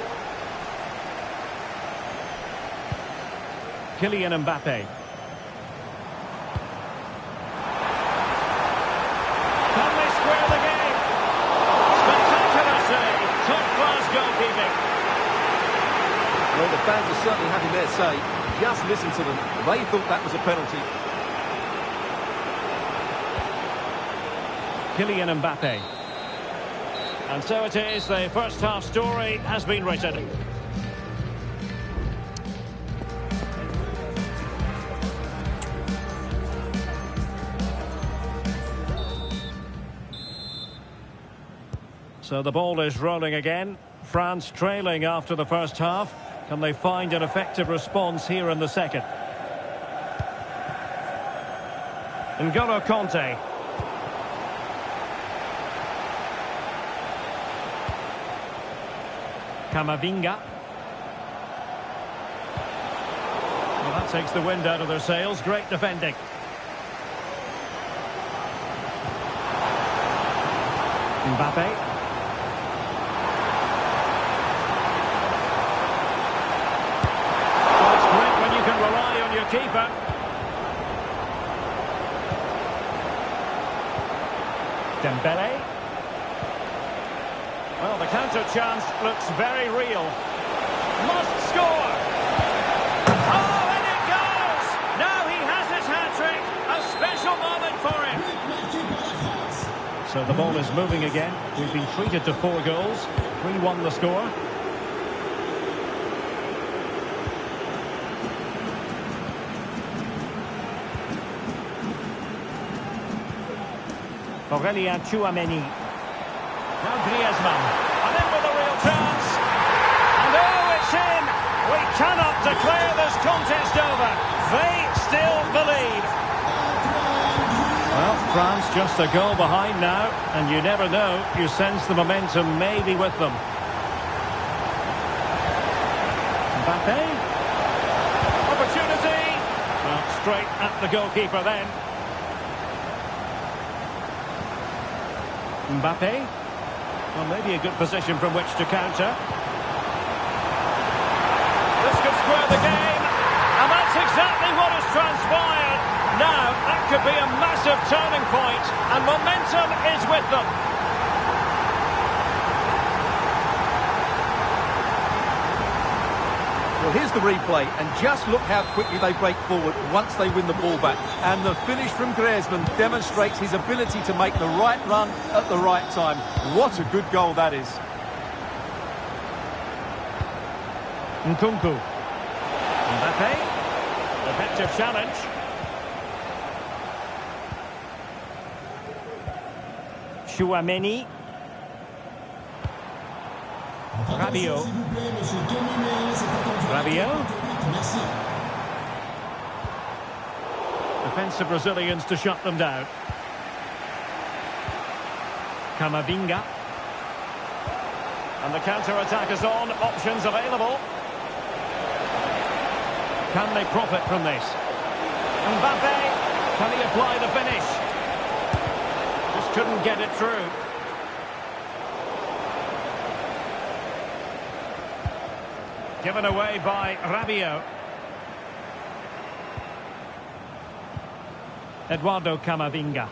Kylian Mbappe. Can they square the game? Spectacular save. Top-class goalkeeping. Well, the fans are certainly having their say. Just listen to them. They thought that was a penalty. Kylian Mbappe. And so it is, the first half story has been written. So the ball is rolling again. France trailing after the first half. Can they find an effective response here in the second? N'Golo Kanté. Camavinga. Well, that takes the wind out of their sails. Great defending. Mbappe. Well, it's great when you can rely on your keeper. Dembele. Well, the counter chance looks very real. Must score! Oh, and it goes! Now he has his hat-trick. A special moment for him. So the ball is moving again. We've been treated to 4 goals. 3-1 the score. Aurélien Tchouameni. Now Griezmann, and in with a real chance. And oh, it's in! We cannot declare this contest over. They still believe. Well, France just a goal behind now, and you never know. You sense the momentum may be with them. Mbappe. Opportunity. Well, straight at the goalkeeper then. Mbappe. Well, maybe a good position from which to counter. This could square the game. And that's exactly what has transpired. Now, that could be a massive turning point. And momentum is with them. Well, here's the replay, and just look how quickly they break forward once they win the ball back. And the finish from Griezmann demonstrates his ability to make the right run at the right time. What a good goal that is. Nkunku. Mbappe. Effective challenge. Chouameni. Rabiot. Rabiot. Defensive Brazilians to shut them down. Camavinga. And the counter-attack is on. Options available. Can they profit from this? Mbappe. Can he apply the finish? Just couldn't get it through. Given away by Rabiot. Eduardo Camavinga.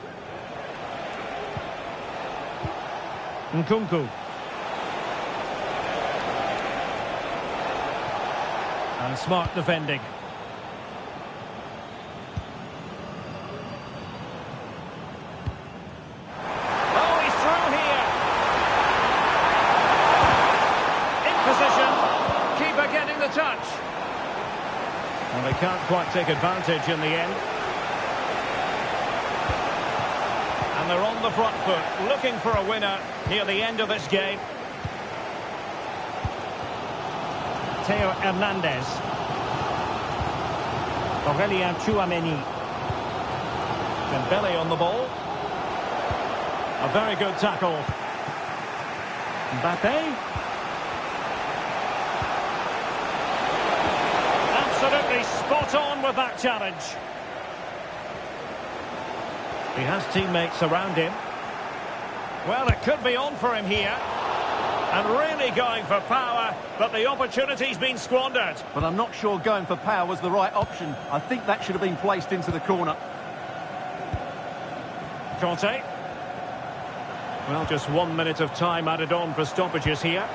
Nkunku. And smart defending. Oh, he's through here. In position. Keeper getting the touch. And they can't quite take advantage in the end. And they're on the front foot, looking for a winner near the end of this game. Theo Hernandez. Aurelien Chouameni. Dembele on the ball. A very good tackle. Mbappe. Absolutely spot on with that challenge. He has teammates around him. Well, it could be on for him here. And really going for power, but the opportunity's been squandered. But I'm not sure going for power was the right option. I think that should have been placed into the corner. Conte. Well, just 1 minute of time added on for stoppages here.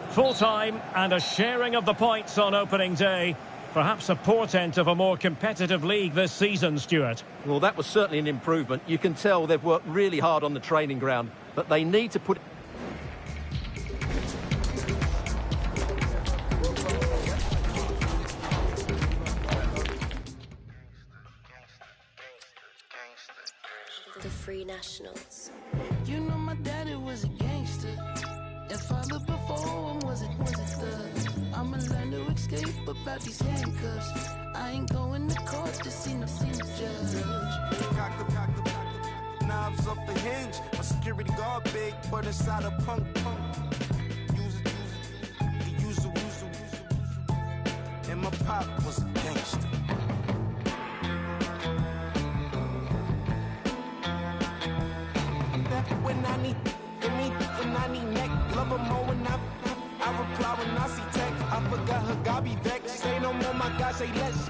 Full time and a sharing of the points on opening day. Perhaps a portent of a more competitive league this season, Stuart. Well, that was certainly an improvement. You can tell they've worked really hard on the training ground, but they need to put... The Free Nationals. You know my daddy was a gangster. If I looked before him, was it the... I'ma learn to escape about these handcuffs. I ain't going to court to see no judge. Cock the knobs off the hinge. My security guard big, but inside a punk. Use it. And my pop was a gangster. When I need neck, love them more when I reply when I see tech. I forgot her God be vexed. Say no more, my God, say less.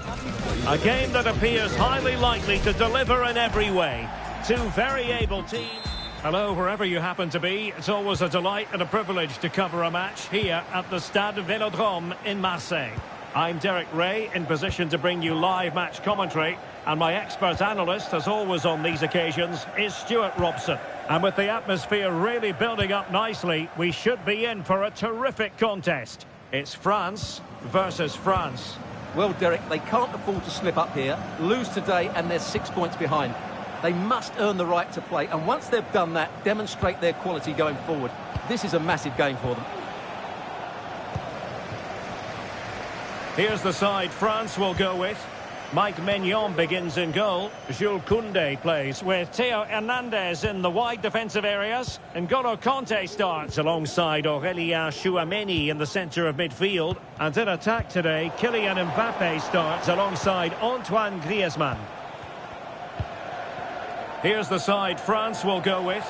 A game that appears highly likely to deliver in every way. Two very able teams. Hello, wherever you happen to be. It's always a delight and a privilege to cover a match here at the Stade Vélodrome in Marseille. I'm Derek Ray, in position to bring you live match commentary. And my expert analyst, as always on these occasions, is Stuart Robson. And with the atmosphere really building up nicely, we should be in for a terrific contest. It's France versus France. Well, Derek, they can't afford to slip up here, lose today, and they're 6 points behind. They must earn the right to play, and once they've done that, demonstrate their quality going forward. This is a massive game for them. Here's the side France will go with. Mike Maignan begins in goal. Jules Koundé plays with Theo Hernandez in the wide defensive areas. N'Golo Kanté starts alongside Aurelien Chouameni in the centre of midfield. And in attack today, Kylian Mbappe starts alongside Antoine Griezmann. Here's the side France will go with.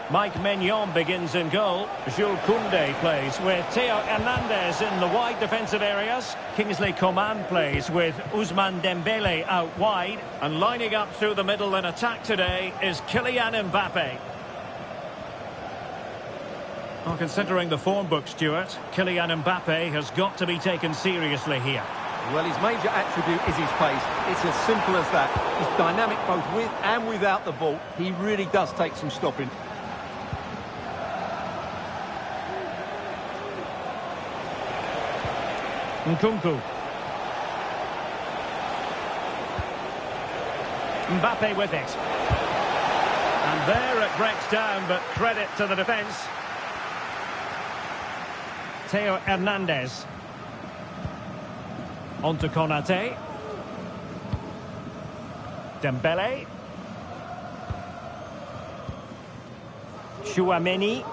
Mike Maignan begins in goal. Jules Koundé plays with Theo Hernandez in the wide defensive areas. Kingsley Coman plays with Ousmane Dembele out wide. And lining up through the middle in attack today is Kylian Mbappe. Well, considering the form book, Stuart, Kylian Mbappe has got to be taken seriously here. Well, his major attribute is his pace. It's as simple as that. He's dynamic both with and without the ball. He really does take some stopping. Nkunku. Mbappe with it. And there it breaks down, but credit to the defence. Theo Hernandez. On to Konate. Dembele. Chouameni.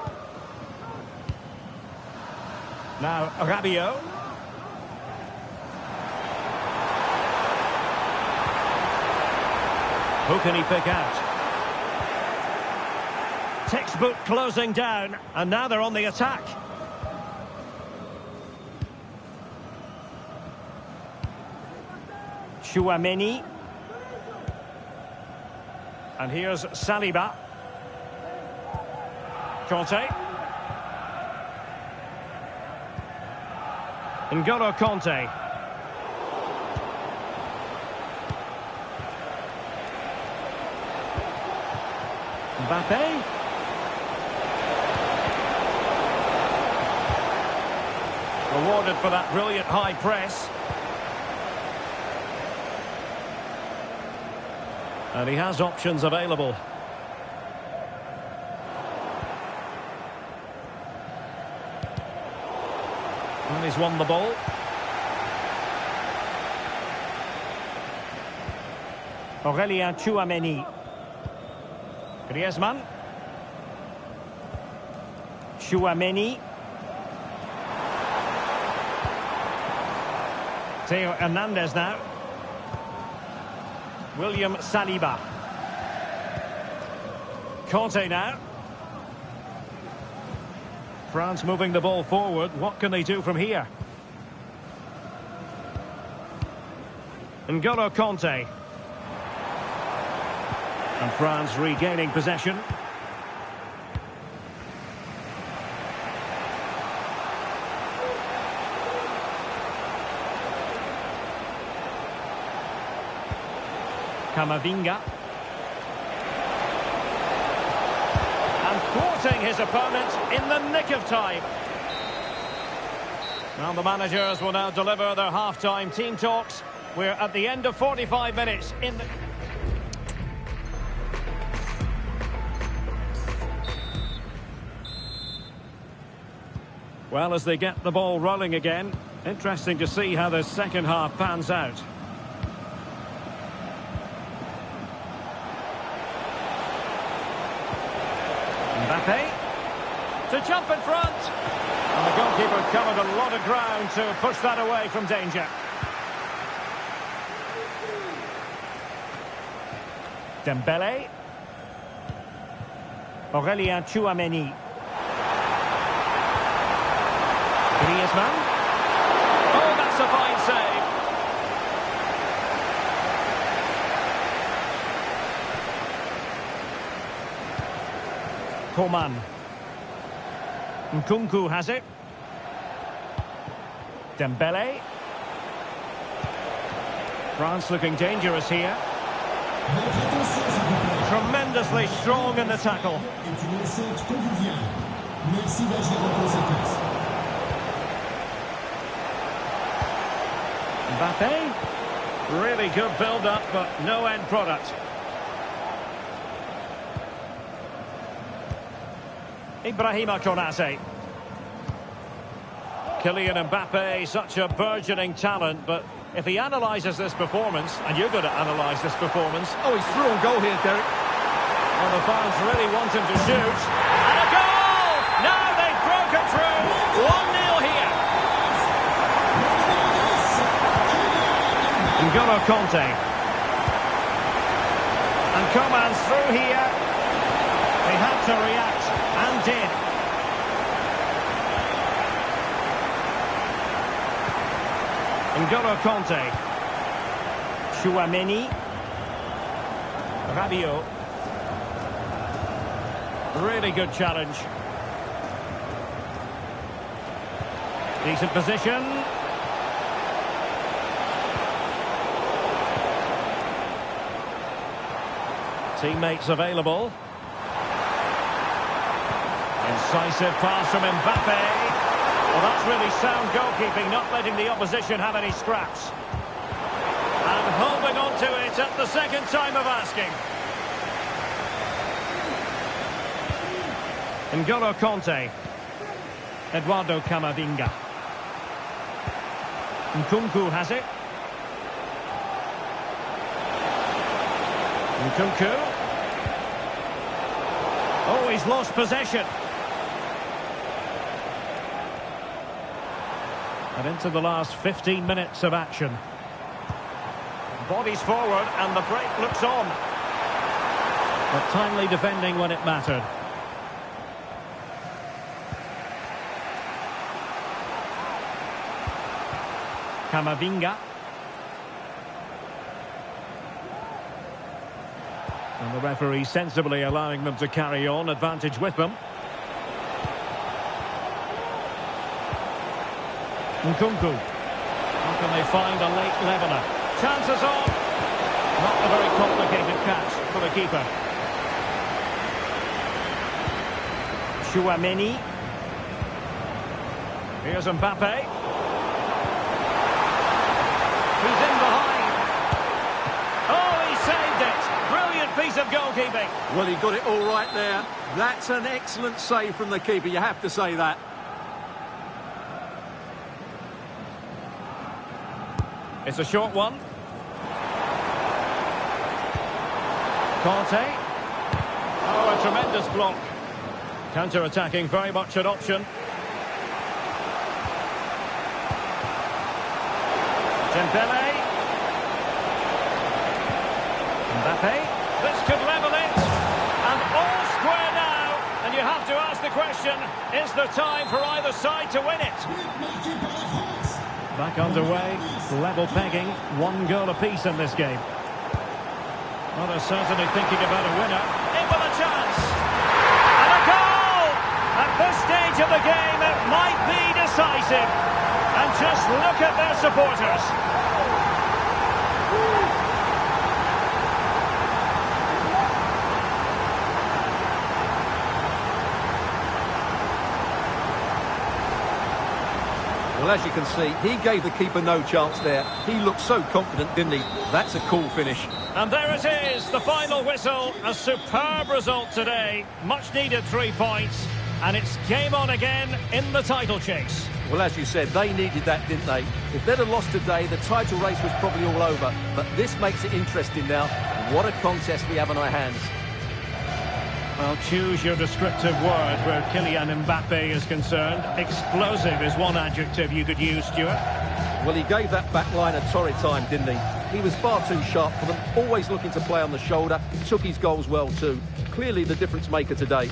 Now Rabiot. Who can he pick out? Textbook closing down, and now they're on the attack. Chouameni. And here's Saliba. Conte. N'Golo Conte. Mbappe. Rewarded for that brilliant high press. And he has options available. And he's won the ball. Aurélien Chouameni. Griezmann. Chouameni. Theo Hernandez now. William Saliba. Conte now. France moving the ball forward. What can they do from here? N'Golo Conte. And France regaining possession. Camavinga. And thwarting his opponent in the nick of time. Well, the managers will now deliver their half-time team talks. We're at the end of 45 minutes in the... Well, as they get the ball rolling again, interesting to see how the second half pans out. Mbappe to jump in front. And the goalkeeper covered a lot of ground to push that away from danger. Dembele. Aurélien Chouameni. Griezmann. Oh, that's a fine save. Coman. Nkunku has it. Dembele. France looking dangerous here. Tremendously strong in the tackle. Mbappe. Really good build-up, but no end product. Ibrahima Konate. Kylian Mbappe, such a burgeoning talent, but if he analyses this performance, and you're going to analyse this performance... Oh, he's through on goal here, Derek. Well, the fans really want him to shoot. And a goal! Now they've broken through. 1-0 here. N'Golo Conte. And Coman's through here. They had to react, and did. N'Golo Conte. Chouameni. Rabiot. Really good challenge. Decent position. Teammates available. Incisive pass from Mbappe. Well, that's really sound goalkeeping, not letting the opposition have any scraps. And holding on to it at the second time of asking. N'Golo Kanté. Eduardo Camavinga. Nkunku has it. Nkunku. Oh, he's lost possession. And into the last 15 minutes of action. Bodies forward and the break looks on. But timely defending when it mattered. Camavinga. And the referee sensibly allowing them to carry on, advantage with them. Nkunku. How can they find a late leveller? Chances on. Not a very complicated catch for the keeper. Chouameni. Here's Mbappe. He's in behind. Oh, he saved it. Brilliant piece of goalkeeping. Well, he got it all right there. That's an excellent save from the keeper, you have to say that. It's a short one. Kanté. Oh, a tremendous block. Counter-attacking, very much an option. Dembele. Mbappe. This could level it. And all square now. And you have to ask the question, is there time for either side to win it? Back underway, level pegging, 1 goal apiece in this game. Well, they're certainly thinking about a winner. In with a chance! And a goal! At this stage of the game, it might be decisive. And just look at their supporters. Well, as you can see, he gave the keeper no chance there. He looked so confident, didn't he? That's a cool finish. And there it is, the final whistle. A superb result today. Much needed 3 points. And it's game on again in the title chase. Well, as you said, they needed that, didn't they? If they'd have lost today, the title race was probably all over. But this makes it interesting now. What a contest we have on our hands. Well, choose your descriptive word where Kylian Mbappe is concerned. Explosive is one adjective you could use, Stuart. Well, he gave that back line a torrid time, didn't he? He was far too sharp for them, always looking to play on the shoulder. Took his goals well too. Clearly the difference maker today.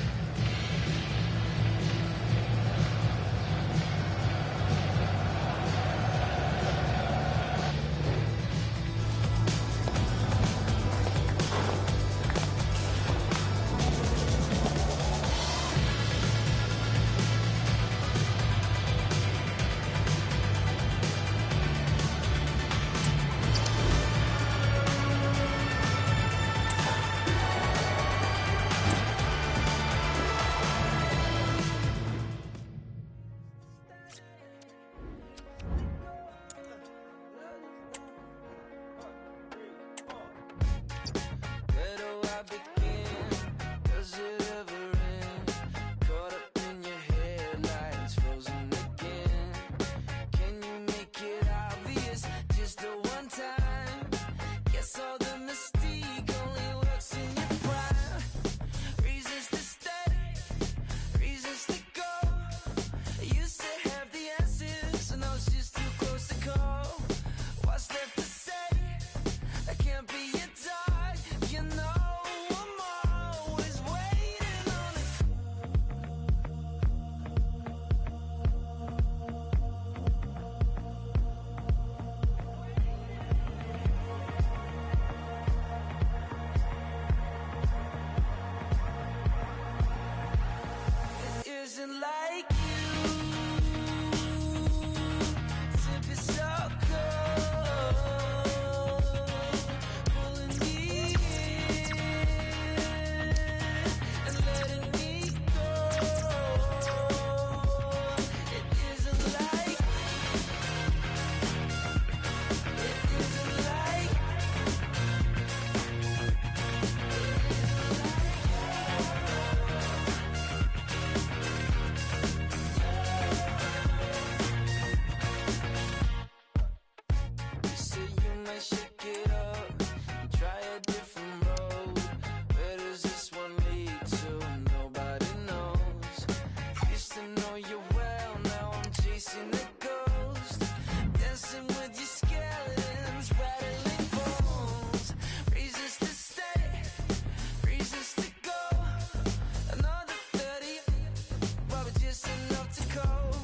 spectacle.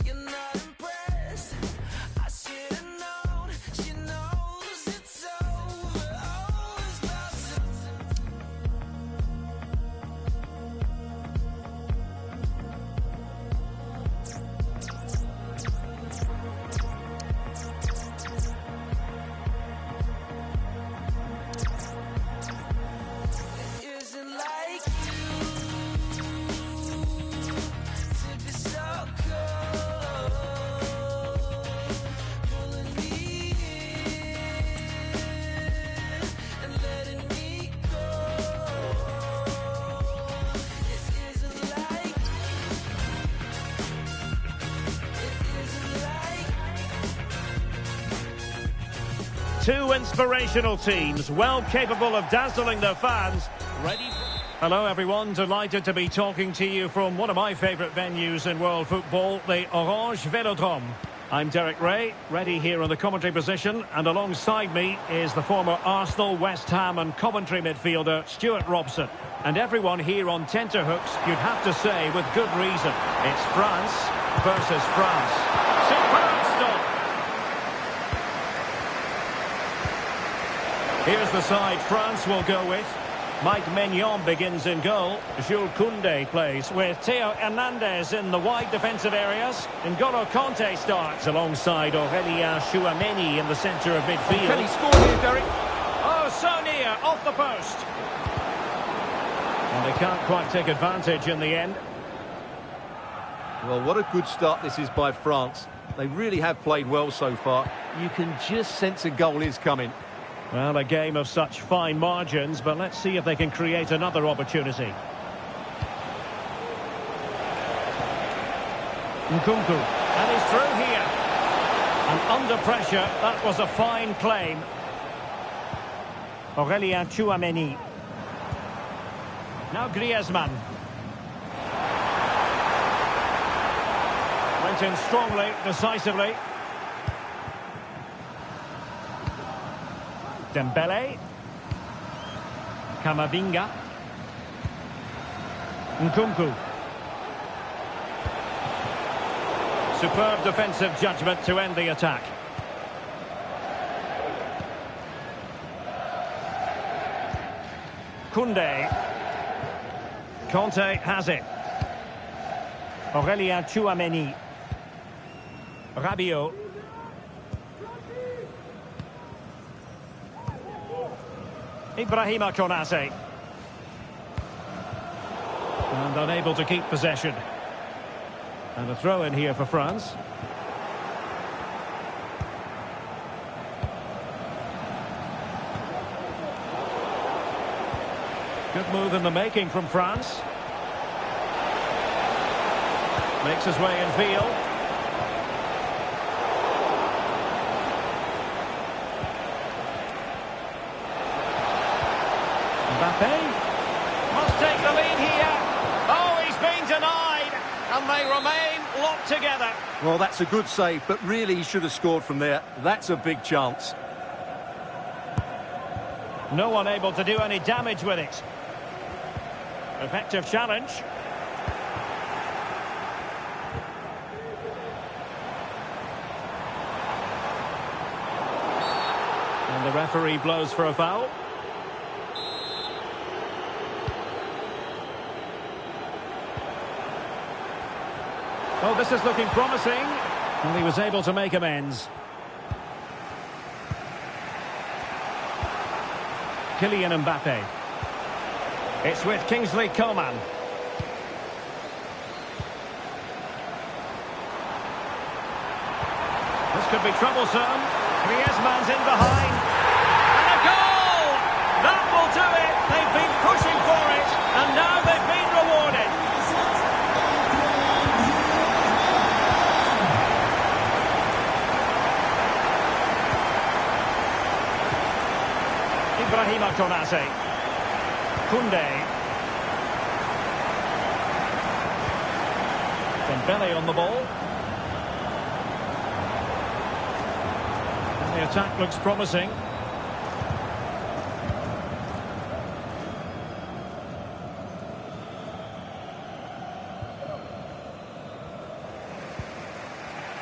You're not impressed. I should have known. She knows it's over. Oh, it's about It isn't like to be so cold, pulling me in and letting me go. It isn't like, it isn't like. Two inspirational teams, well capable of dazzling their fans. Ready? Hello everyone, delighted to be talking to you from one of my favourite venues in world football, the Orange Velodrome. I'm Derek Ray, ready here in the commentary position, and alongside me is the former Arsenal, West Ham and Coventry midfielder Stuart Robson. And everyone here on tenterhooks, you'd have to say with good reason. It's France versus France. Superb stuff! Here's the side France will go with. Mike Maignan begins in goal. Jules Koundé plays with Theo Hernandez in the wide defensive areas. N'Golo Kanté starts alongside Aurélien Tchouameni in the centre of midfield. Can he score here, Derek? Oh, so near, off the post. And they can't quite take advantage in the end. Well, what a good start this is by France. They really have played well so far. You can just sense a goal is coming. Well, a game of such fine margins, but let's see if they can create another opportunity. Nkunku, and he's through here. And under pressure, that was a fine claim. Aurélien Tchouameni. Now Griezmann. Went in strongly, decisively. Dembele. Camavinga. Nkunku. Superb defensive judgment to end the attack. Koundé. Kanté has it. Aurélien Tchouameni. Rabiot. Ibrahima Konate. And unable to keep possession. And a throw in here for France. Good move in the making from France. Makes his way in field. Mbappe must take the lead here. Oh, he's been denied, and they remain locked together. Well, that's a good save, but really he should have scored from there. That's a big chance. No one able to do any damage with it. Effective challenge. And the referee blows for a foul. Oh, this is looking promising. And he was able to make amends. Kylian Mbappe. It's with Kingsley Coman. This could be troublesome. Griezmann's in behind. And a goal! That will do it. They've been pushing for it. And now they've been rewarded. Ibrahima Konate. Koundé. Dembele on the ball. And the attack looks promising.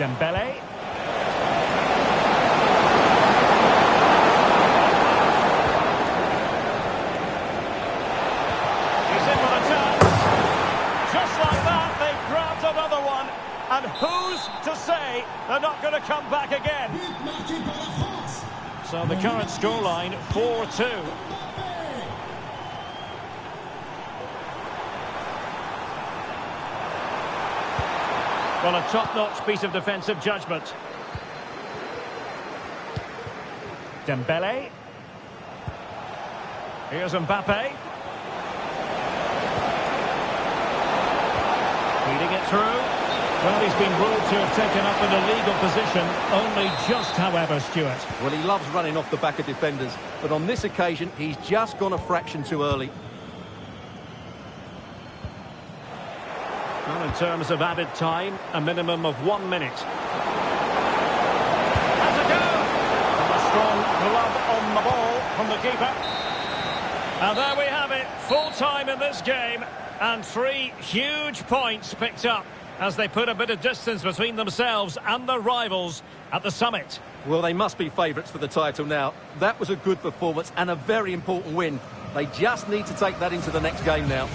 Dembele. He's in with a chance. Just like that, they've grabbed another one. And who's to say they're not going to come back again? So the current scoreline, 4-2. Well, a top-notch piece of defensive judgment. Dembele. Here's Mbappe. Feeding it through. Well, he's been ruled to have taken up an illegal position. Only just, however, Stuart. Well, he loves running off the back of defenders, but on this occasion, he's just gone a fraction too early. Well, in terms of added time, a minimum of 1 minute. Has a go! And a strong glove on the ball from the keeper. And there we have it, full time in this game. And 3 huge points picked up as they put a bit of distance between themselves and their rivals at the summit. Well, they must be favourites for the title now. That was a good performance and a very important win. They just need to take that into the next game now.